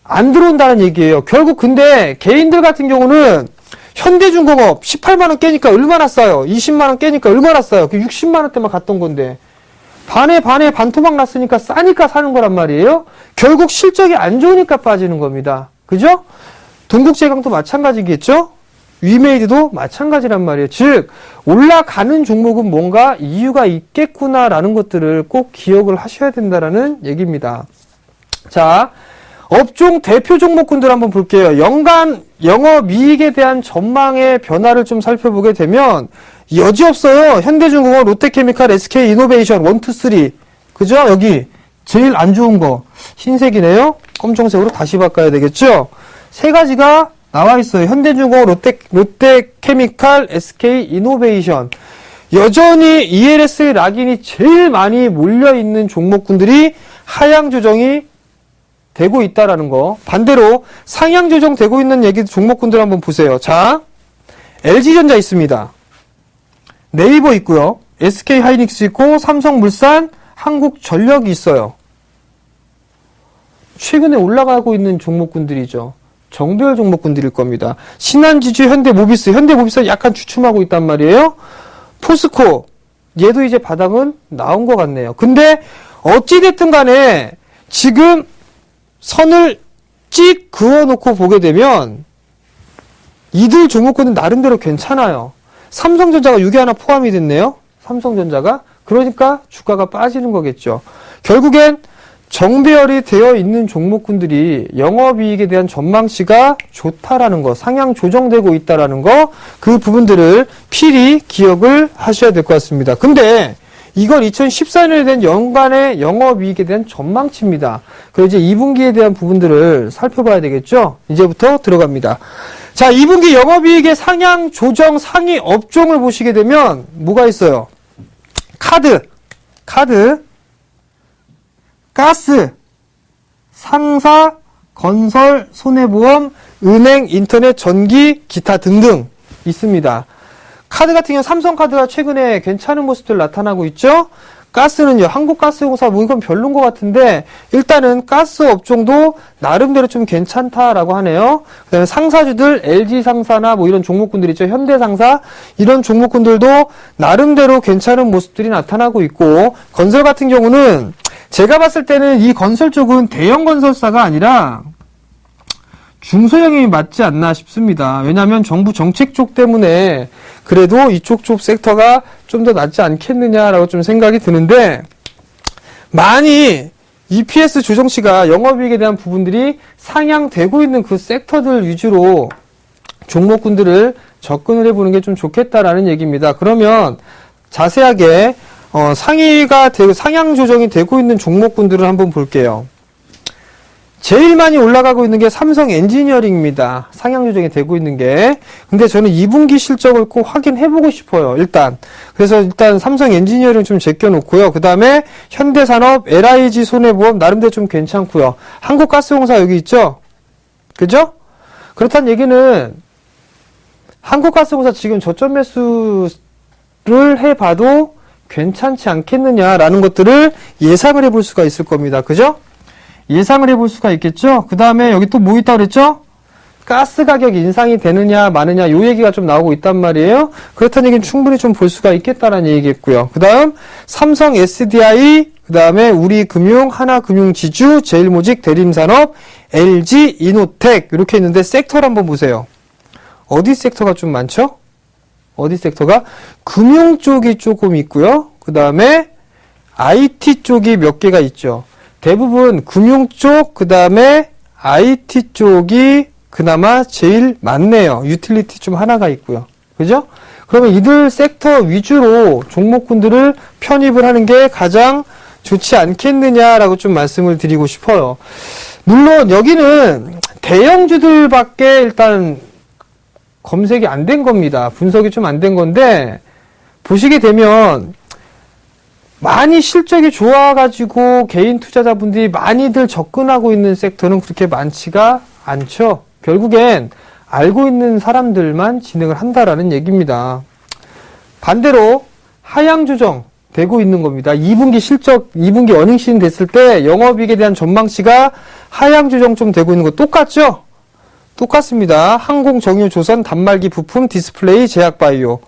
안 들어온다는 얘기예요. 결국 근데 개인들 같은 경우는 현대중공업 18만원 깨니까 얼마나 싸요? 20만원 깨니까 얼마나 싸요? 60만원대만 갔던 건데 반에 반토막 났으니까 싸니까 사는 거란 말이에요. 결국 실적이 안 좋으니까 빠지는 겁니다. 그죠? 동국제강도 마찬가지겠죠? 위메이드도 마찬가지란 말이에요. 즉 올라가는 종목은 뭔가 이유가 있겠구나라는 것들을 꼭 기억을 하셔야 된다라는 얘기입니다. 자, 업종 대표 종목군들 한번 볼게요. 연간 영업이익에 대한 전망의 변화를 좀 살펴보게 되면 여지없어요. 현대중공업, 롯데케미칼, SK이노베이션 1, 2, 3 그죠? 여기 제일 안 좋은 거 흰색이네요. 검정색으로 다시 바꿔야 되겠죠? 세 가지가 나와 있어요. 현대중공업, 롯데케미칼, SK이노베이션. 여전히 ELS 락인이 제일 많이 몰려있는 종목군들이 하향 조정이 되고 있다라는 거. 반대로 상향 조정되고 있는 얘기 종목군들 한번 보세요. 자, LG전자 있습니다. 네이버 있고요. SK하이닉스 있고 삼성물산, 한국전력이 있어요. 최근에 올라가고 있는 종목군들이죠. 정배열 종목군들일 겁니다. 신한지주, 현대모비스 약간 주춤하고 있단 말이에요. 포스코, 얘도 이제 바닥은 나온 것 같네요. 근데 어찌됐든 간에 지금 선을 찍 그어놓고 보게 되면 이들 종목군은 나름대로 괜찮아요. 삼성전자가 6에 하나 포함이 됐네요. 삼성전자가. 그러니까 주가가 빠지는 거겠죠. 결국엔 정배열이 되어 있는 종목군들이 영업이익에 대한 전망치가 좋다라는 거, 상향 조정되고 있다라는 거, 그 부분들을 필히 기억을 하셔야 될 것 같습니다. 근데 이걸 2014년에 대한 연간의 영업이익에 대한 전망치입니다. 그리고 이제 2분기에 대한 부분들을 살펴봐야 되겠죠? 이제부터 들어갑니다. 자, 2분기 영업이익의 상향 조정 상위 업종을 보시게 되면 뭐가 있어요? 카드, 가스, 상사, 건설, 손해보험, 은행, 인터넷, 전기, 기타 등등 있습니다. 카드 같은 경우는 삼성카드가 최근에 괜찮은 모습들 나타나고 있죠. 가스는요, 한국가스공사 뭐 이건 별론 것 같은데 일단은 가스 업종도 나름대로 좀 괜찮다라고 하네요. 그다음에 상사주들 LG상사나 뭐 이런 종목군들 있죠. 현대상사 이런 종목군들도 나름대로 괜찮은 모습들이 나타나고 있고, 건설 같은 경우는 제가 봤을 때는 이 건설 쪽은 대형 건설사가 아니라 중소형이 맞지 않나 싶습니다. 왜냐하면 정부 정책 쪽 때문에 그래도 이쪽 섹터가 좀 더 낫지 않겠느냐라고 좀 생각이 드는데, 많이 EPS 조정치가 영업이익에 대한 부분들이 상향되고 있는 그 섹터들 위주로 종목군들을 접근을 해보는 게 좀 좋겠다라는 얘기입니다. 그러면 자세하게 상향 조정이 되고 있는 종목군들을 한번 볼게요. 제일 많이 올라가고 있는 게 삼성 엔지니어링입니다. 상향 조정이 되고 있는 게. 근데 저는 2분기 실적을 꼭 확인해보고 싶어요. 그래서 일단 삼성 엔지니어링 좀 제껴놓고요. 그 다음에 현대산업, LIG 손해보험 나름대로 좀 괜찮고요. 한국가스공사 여기 있죠? 그죠? 그렇다는 얘기는 한국가스공사 지금 저점 매수를 해봐도 괜찮지 않겠느냐라는 것들을 예상을 해볼 수가 있을 겁니다. 그죠? 예상을 해볼 수가 있겠죠? 그 다음에 여기 또 뭐 있다고 그랬죠? 가스 가격 인상이 되느냐 마느냐 요 얘기가 좀 나오고 있단 말이에요. 그렇다는 얘기는 충분히 좀 볼 수가 있겠다라는 얘기겠고요. 그 다음 삼성 SDI, 그 다음에 우리금융, 하나금융지주, 제일모직, 대림산업, LG, 이노텍 이렇게 있는데 섹터를 한번 보세요. 어디 섹터가 좀 많죠? 어디 섹터가? 금융 쪽이 조금 있고요. 그 다음에 IT 쪽이 몇 개가 있죠. 대부분 금융 쪽, 그 다음에 IT 쪽이 그나마 제일 많네요. 유틸리티 좀 하나가 있고요. 그죠? 그러면 이들 섹터 위주로 종목군들을 편입을 하는 게 가장 좋지 않겠느냐라고 좀 말씀을 드리고 싶어요. 물론 여기는 대형주들밖에 일단 검색이 안 된 겁니다. 분석이 좀 안 된 건데 보시게 되면 많이 실적이 좋아가지고 개인 투자자분들이 많이들 접근하고 있는 섹터는 그렇게 많지가 않죠. 결국엔 알고 있는 사람들만 진행을 한다라는 얘기입니다. 반대로 하향 조정 되고 있는 겁니다. 2분기 실적, 2분기 어닝 시즌 됐을 때 영업이익에 대한 전망치가 하향 조정 좀 되고 있는 거 똑같죠? 똑같습니다. 항공, 정유, 조선, 단말기, 부품, 디스플레이, 제약바이오.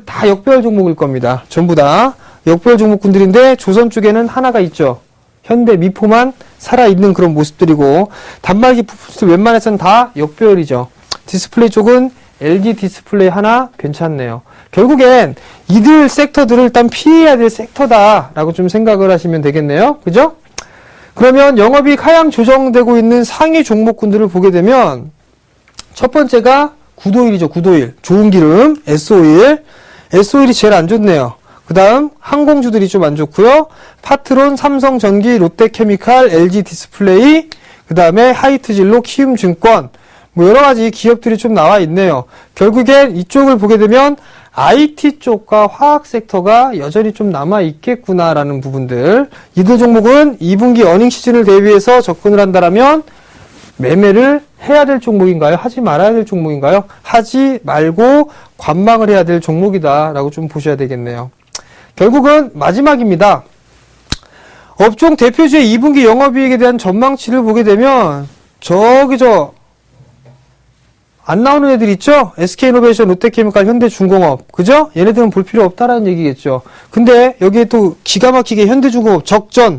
다 역별 종목일 겁니다. 전부 다 역별 종목군들인데 조선 쪽에는 하나가 있죠. 현대, 미포만 살아있는 그런 모습들이고 단말기 부품들 웬만해서는 다 역별이죠. 디스플레이 쪽은 LG 디스플레이 하나 괜찮네요. 결국엔 이들 섹터들을 일단 피해야 될 섹터다라고 좀 생각을 하시면 되겠네요. 그죠? 그러면 영업이익 하향 조정되고 있는 상위 종목군들을 보게 되면 첫 번째가 구도일이죠. 구도일. 좋은 기름, S오일. S오일이 제일 안 좋네요. 그 다음 항공주들이 좀 안 좋고요. 파트론, 삼성전기, 롯데케미칼, LG 디스플레이, 그 다음에 하이트진로, 키움증권 뭐 여러 가지 기업들이 좀 나와 있네요. 결국엔 이쪽을 보게 되면 IT 쪽과 화학 섹터가 여전히 좀 남아 있겠구나라는 부분들. 이들 종목은 2분기 어닝 시즌을 대비해서 접근을 한다라면 매매를 해야 될 종목인가요? 하지 말아야 될 종목인가요? 하지 말고 관망을 해야 될 종목이다라고 좀 보셔야 되겠네요. 결국은 마지막입니다. 업종 대표주의 2분기 영업이익에 대한 전망치를 보게 되면 안 나오는 애들 있죠? SK이노베이션, 롯데케미칼, 현대중공업. 그죠? 얘네들은 볼 필요 없다라는 얘기겠죠. 근데 여기에 또 기가 막히게 현대중공업 적자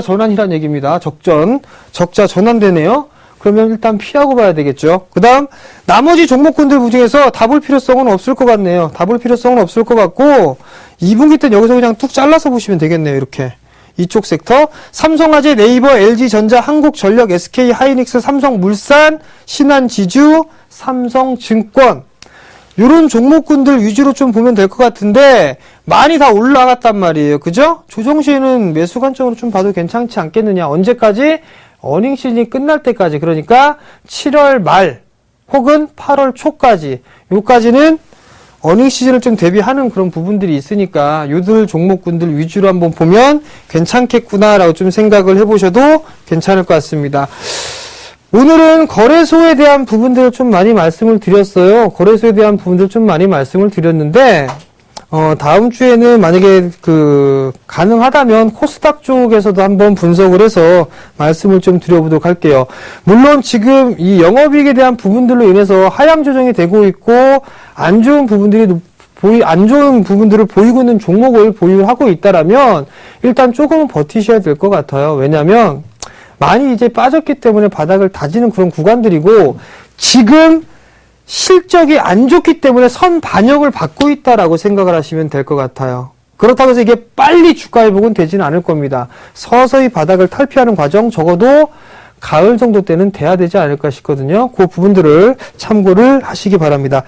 전환이라는 얘기입니다. 적자 전환되네요. 그러면 일단 피하고 봐야 되겠죠. 그 다음 나머지 종목군들 중에서 다 볼 필요성은 없을 것 같네요. 다 볼 필요성은 없을 것 같고 2분기 때는 여기서 그냥 뚝 잘라서 보시면 되겠네요. 이렇게 이쪽 섹터 삼성화재, 네이버, LG전자, 한국전력, SK하이닉스, 삼성물산, 신한지주, 삼성증권 이런 종목군들 위주로 좀 보면 될 것 같은데 많이 다 올라갔단 말이에요. 그죠? 조정 시에는 매수 관점으로 좀 봐도 괜찮지 않겠느냐. 언제까지? 어닝 시즌이 끝날 때까지. 그러니까 7월 말 혹은 8월 초까지. 요까지는 어닝 시즌을 좀 대비하는 그런 부분들이 있으니까 요들 종목군들 위주로 한번 보면 괜찮겠구나라고 좀 생각을 해보셔도 괜찮을 것 같습니다. 오늘은 거래소에 대한 부분들을 좀 많이 말씀을 드렸어요. 거래소에 대한 부분들 좀 많이 말씀을 드렸는데 다음 주에는 만약에 가능하다면 코스닥 쪽에서도 한번 분석을 해서 말씀을 좀 드려보도록 할게요. 물론 지금 이 영업이익에 대한 부분들로 인해서 하향 조정이 되고 있고 안 좋은 부분들을 보이고 있는 종목을 보유하고 있다라면 일단 조금은 버티셔야 될 것 같아요. 왜냐하면 많이 이제 빠졌기 때문에 바닥을 다지는 그런 구간들이고 지금 실적이 안 좋기 때문에 선 반영을 받고 있다라고 생각을 하시면 될 것 같아요. 그렇다고 해서 이게 빨리 주가 회복은 되지는 않을 겁니다. 서서히 바닥을 탈피하는 과정 적어도 가을 정도 때는 돼야 되지 않을까 싶거든요. 그 부분들을 참고를 하시기 바랍니다.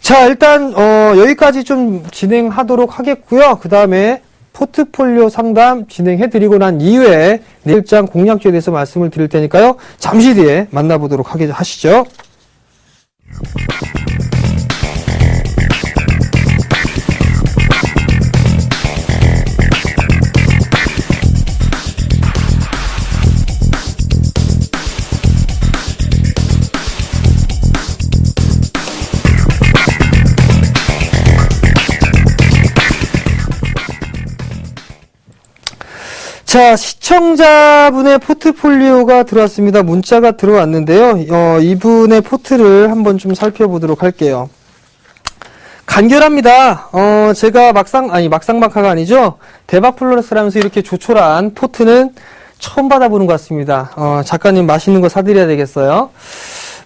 자, 일단 여기까지 좀 진행하도록 하겠고요. 그 다음에 포트폴리오 상담 진행해드리고 난 이후에 내일장 공략주에 대해서 말씀을 드릴 테니까요. 잠시 뒤에 만나보도록 하시죠. 자, 시청자분의 포트폴리오가 들어왔습니다. 문자가 들어왔는데요. 이분의 포트를 한번 좀 살펴보도록 할게요. 간결합니다. 제가 막상막하가 아니죠. 대박 플러스 하면서 이렇게 조촐한 포트는 처음 받아보는 것 같습니다. 작가님 맛있는 거 사드려야 되겠어요.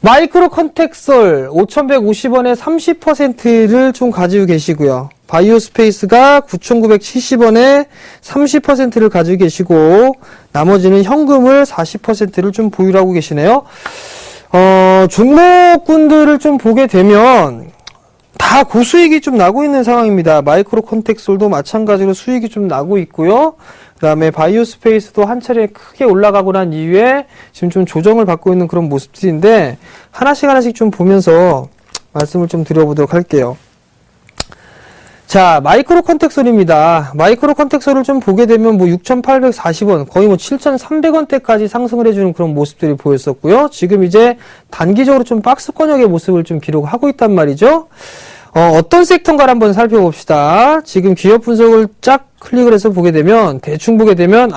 마이크로 컨택솔 5,150원에 30%를 좀 가지고 계시고요. 바이오스페이스가 9,970원에 30%를 가지고 계시고 나머지는 현금을 40%를 좀 보유를 하고 계시네요. 종목군들을 좀 보게 되면 다 고수익이 좀 나고 있는 상황입니다. 마이크로 컨택솔도 마찬가지로 수익이 좀 나고 있고요. 그 다음에 바이오스페이스도 한 차례 크게 올라가고 난 이후에 지금 좀 조정을 받고 있는 그런 모습들인데 하나씩 좀 보면서 말씀을 좀 드려보도록 할게요. 자, 마이크로 컨택솔입니다. 마이크로 컨택솔을 좀 보게 되면 6,840원, 거의 7,300원대까지 상승을 해주는 그런 모습들이 보였었고요. 지금 이제 단기적으로 좀 박스권역의 모습을 좀 기록하고 있단 말이죠. 어떤 섹터인가를 한번 살펴봅시다. 지금 기업 분석을 쫙 클릭을 해서 보게 되면, 대충 보게 되면,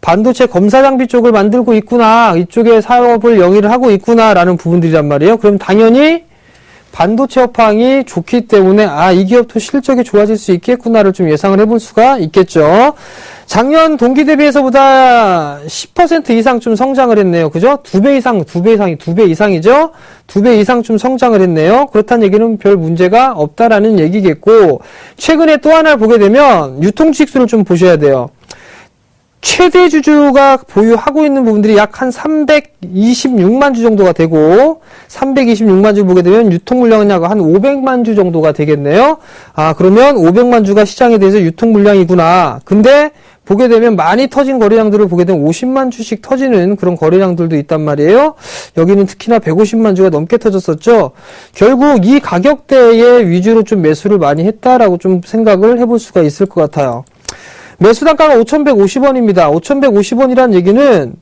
반도체 검사 장비 쪽을 만들고 있구나. 이쪽에 사업을 영위를 하고 있구나. 라는 부분들이란 말이에요. 그럼 당연히 반도체 업황이 좋기 때문에 이 기업도 실적이 좋아질 수 있겠구나를 좀 예상을 해볼 수가 있겠죠. 작년 동기 대비해서보다 10% 이상 좀 성장을 했네요. 그죠? 2배 이상이죠? 2배 이상 좀 성장을 했네요. 그렇다는 얘기는 별 문제가 없다라는 얘기겠고, 최근에 또 하나를 보게 되면 유통직수를 좀 보셔야 돼요. 최대 주주가 보유하고 있는 부분들이 약 한 326만 주 정도가 되고, 326만 주 보게 되면 유통 물량은 약 한 500만 주 정도가 되겠네요. 그러면 500만 주가 시장에 대해서 유통 물량이구나. 근데 보게 되면 많이 터진 거래량들을 보게 되면 50만 주씩 터지는 그런 거래량들도 있단 말이에요. 여기는 특히나 150만 주가 넘게 터졌었죠. 결국 이 가격대의 위주로 좀 매수를 많이 했다라고 좀 생각을 해볼 수가 있을 것 같아요. 매수 단가가 5,150원입니다. 5,150원이라는 얘기는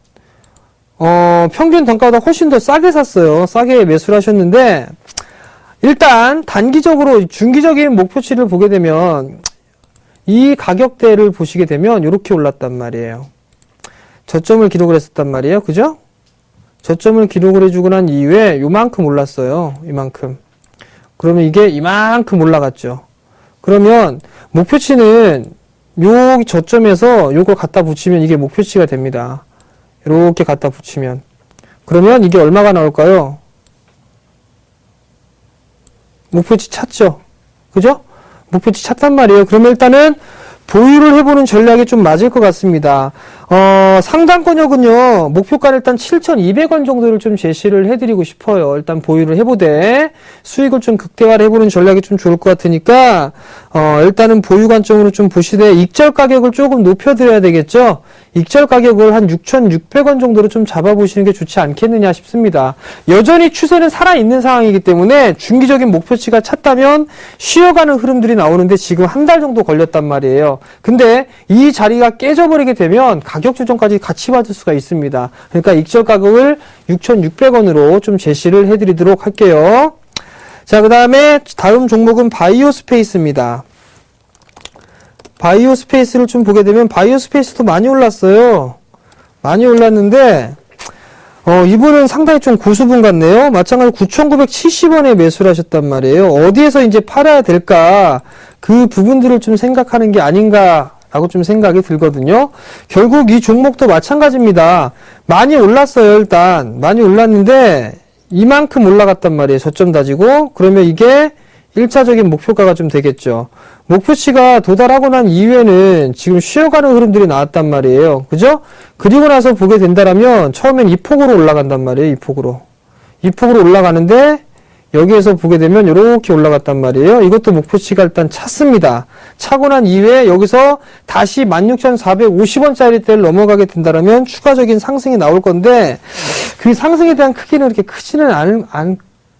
평균 단가보다 훨씬 더 싸게 샀어요. 싸게 매수를 하셨는데, 일단 단기적으로 중기적인 목표치를 보게 되면 이 가격대를 보시게 되면 이렇게 올랐단 말이에요. 저점을 기록을 했었단 말이에요. 그죠? 저점을 기록을 해주고 난 이후에 요만큼 올랐어요. 이만큼. 그러면 이게 이만큼 올라갔죠. 그러면 목표치는 요 저점에서 요걸 갖다 붙이면 이게 목표치가 됩니다. 이렇게 갖다 붙이면. 그러면 이게 얼마가 나올까요? 목표치 찾죠? 그죠? 목표치 찾단 말이에요. 그러면 일단은 보유를 해보는 전략이 좀 맞을 것 같습니다. 상단권역은요, 목표가를 일단 7,200원 정도를 좀 제시를 해드리고 싶어요. 일단 보유를 해보되, 수익을 좀 극대화를 해보는 전략이 좀 좋을 것 같으니까, 일단은 보유 관점으로 좀 보시되, 익절 가격을 조금 높여드려야 되겠죠? 익절 가격을 한 6,600원 정도로 좀 잡아보시는 게 좋지 않겠느냐 싶습니다. 여전히 추세는 살아있는 상황이기 때문에 중기적인 목표치가 찼다면 쉬어가는 흐름들이 나오는데 지금 한 달 정도 걸렸단 말이에요. 근데 이 자리가 깨져버리게 되면 가격 조정까지 같이 받을 수가 있습니다. 그러니까 익절 가격을 6,600원으로 좀 제시를 해드리도록 할게요. 자, 그 다음에 다음 종목은 바이오스페이스입니다. 바이오스페이스를 좀 보게 되면 바이오스페이스도 많이 올랐어요. 많이 올랐는데 이분은 상당히 좀 고수분 같네요. 마찬가지로 9,970원에 매수를 하셨단 말이에요. 어디에서 이제 팔아야 될까, 그 부분들을 좀 생각하는 게 아닌가라고 좀 생각이 들거든요. 결국 이 종목도 마찬가지입니다. 많이 올랐어요. 일단 많이 올랐는데 이만큼 올라갔단 말이에요. 저점 다지고. 그러면 이게 1차적인 목표가가 좀 되겠죠. 목표치가 도달하고 난 이후에는 지금 쉬어가는 흐름들이 나왔단 말이에요. 그죠? 그리고 나서 보게 된다라면 처음엔 이 폭으로 올라간단 말이에요. 이 폭으로. 이 폭으로 올라가는데 여기에서 보게 되면 이렇게 올라갔단 말이에요. 이것도 목표치가 일단 찼습니다. 차고 난 이후에 여기서 다시 16,450원짜리대를 넘어가게 된다면 추가적인 상승이 나올 건데 그 상승에 대한 크기는 그렇게 크지는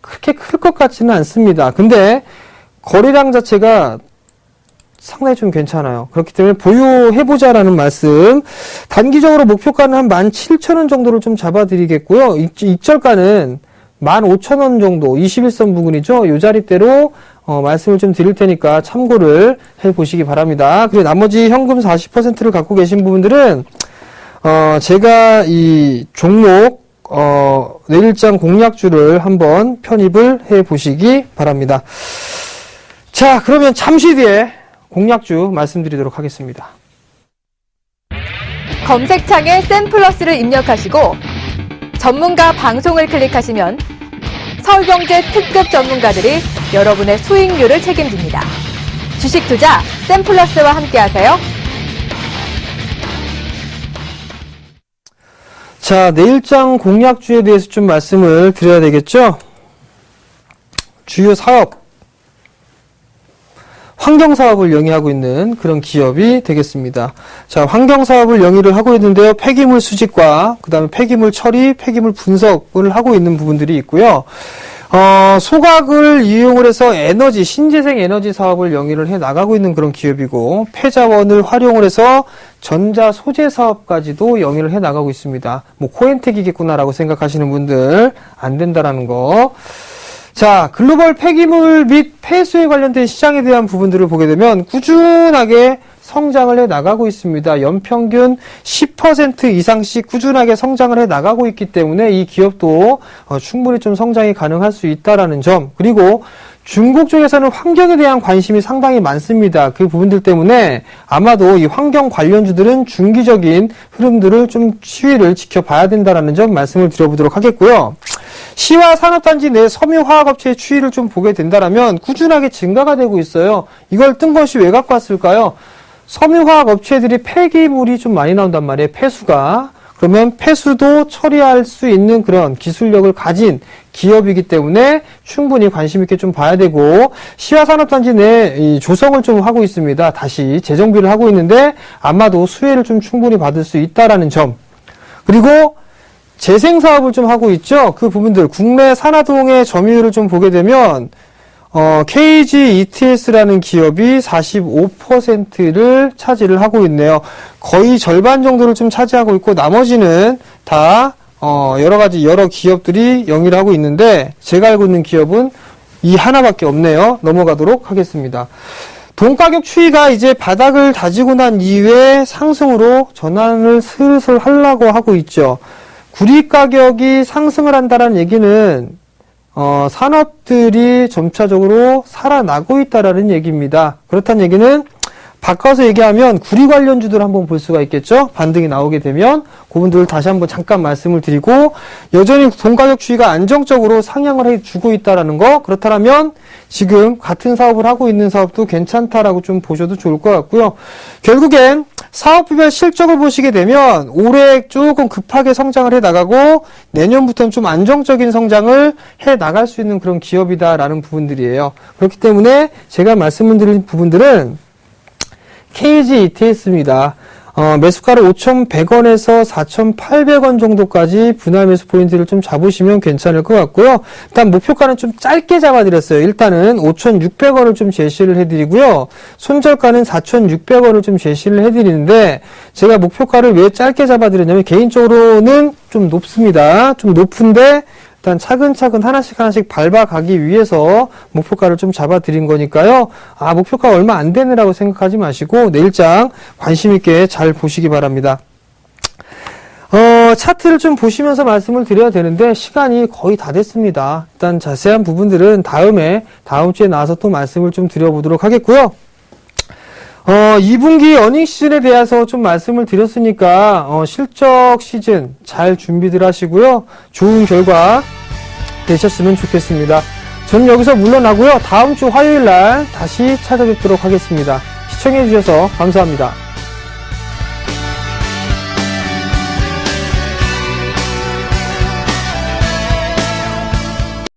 그렇게 클 것 같지는 않습니다. 근데 거래량 자체가 상당히 좀 괜찮아요. 그렇기 때문에 보유해보자라는 말씀. 단기적으로 목표가는 한 17,000원 정도를 좀 잡아드리겠고요. 익절가는 15,000원 정도, 21선 부근이죠. 이 자리대로 말씀을 좀 드릴 테니까 참고를 해보시기 바랍니다. 그리고 나머지 현금 40%를 갖고 계신 부분들은 제가 이 종목 내일장 공략주를 한번 편입을 해보시기 바랍니다. 자, 그러면 잠시 뒤에 공략주 말씀드리도록 하겠습니다. 검색창에 샘플러스를 입력하시고 전문가 방송을 클릭하시면 서울경제 특급 전문가들이 여러분의 수익률을 책임집니다. 주식 투자 샘플러스와 함께하세요. 자, 내일장 공략주에 대해서 좀 말씀을 드려야 되겠죠? 주요 사업, 환경사업을 영위하고 있는 그런 기업이 되겠습니다. 자, 환경사업을 영위를 하고 있는데요. 폐기물 수집과 그 다음에 폐기물 처리, 폐기물 분석을 하고 있는 부분들이 있고요. 소각을 이용을 해서 에너지, 신재생 에너지 사업을 영위를 해 나가고 있는 그런 기업이고, 폐자원을 활용을 해서 전자 소재 사업까지도 영위를 해 나가고 있습니다. 뭐 코엔텍이겠구나라고 생각하시는 분들 안 된다라는 거. 자, 글로벌 폐기물 및 폐수에 관련된 시장에 대한 부분들을 보게 되면 꾸준하게 성장을 해 나가고 있습니다. 연평균 10% 이상씩 꾸준하게 성장을 해 나가고 있기 때문에 이 기업도 충분히 좀 성장이 가능할 수 있다라는 점. 그리고 중국 쪽에서는 환경에 대한 관심이 상당히 많습니다. 그 부분들 때문에 아마도 이 환경 관련주들은 중기적인 흐름들을 좀 추이를 지켜봐야 된다라는 점 말씀을 드려보도록 하겠고요. 시와 산업단지 내 섬유화학업체의 추이를 좀 보게 된다라면 꾸준하게 증가가 되고 있어요. 이걸 뜬금없이 왜 갖고 왔을까요? 섬유화학업체들이 폐기물이 좀 많이 나온단 말이에요. 폐수가. 그러면 폐수도 처리할 수 있는 그런 기술력을 가진 기업이기 때문에 충분히 관심 있게 좀 봐야 되고, 시화산업단지 내 이 조성을 좀 하고 있습니다. 다시 재정비를 하고 있는데 아마도 수혜를 좀 충분히 받을 수 있다라는 점. 그리고 재생 사업을 좀 하고 있죠. 그 부분들 국내 산화동의 점유율을 좀 보게 되면 KG ETS라는 기업이 45%를 차지를 하고 있네요. 거의 절반 정도를 좀 차지하고 있고 나머지는 다 여러 기업들이 영위를 하고 있는데 제가 알고 있는 기업은 이 하나밖에 없네요. 넘어가도록 하겠습니다. 돈 가격 추이가 이제 바닥을 다지고 난 이후에 상승으로 전환을 슬슬 하려고 하고 있죠. 구리 가격이 상승을 한다는 얘기는 산업들이 점차적으로 살아나고 있다라는 얘기입니다. 그렇다는 얘기는 바꿔서 얘기하면 구리 관련주들 한번 볼 수가 있겠죠. 반등이 나오게 되면 그분들 다시 한번 잠깐 말씀을 드리고, 여전히 돈 가격 추이가 안정적으로 상향을 해주고 있다라는 거. 그렇다면 지금 같은 사업을 하고 있는 사업도 괜찮다라고 좀 보셔도 좋을 것 같고요. 결국엔 사업별 실적을 보시게 되면 올해 조금 급하게 성장을 해 나가고 내년부터는 좀 안정적인 성장을 해 나갈 수 있는 그런 기업이다라는 부분들이에요. 그렇기 때문에 제가 말씀을 드린 부분들은 KG ETS입니다. 매수가를 5,100원에서 4,800원 정도까지 분할 매수 포인트를 좀 잡으시면 괜찮을 것 같고요. 일단 목표가는 좀 짧게 잡아드렸어요. 일단은 5,600원을 좀 제시를 해드리고요. 손절가는 4,600원을 좀 제시를 해드리는데, 제가 목표가를 왜 짧게 잡아드렸냐면 개인적으로는 좀 높습니다. 좀 높은데 일단 차근차근 하나씩 밟아가기 위해서 목표가를 좀 잡아드린 거니까요. 목표가 얼마 안 되느라고 생각하지 마시고 내일장 관심 있게 잘 보시기 바랍니다. 차트를 좀 보시면서 말씀을 드려야 되는데 시간이 거의 다 됐습니다. 일단 자세한 부분들은 다음 주에 나와서 또 말씀을 좀 드려보도록 하겠고요. 2분기 어닝 시즌에 대해서 좀 말씀을 드렸으니까 실적 시즌 잘 준비들 하시고요. 좋은 결과 되셨으면 좋겠습니다. 저는 여기서 물러나고요. 다음 주 화요일 날 다시 찾아뵙도록 하겠습니다. 시청해주셔서 감사합니다.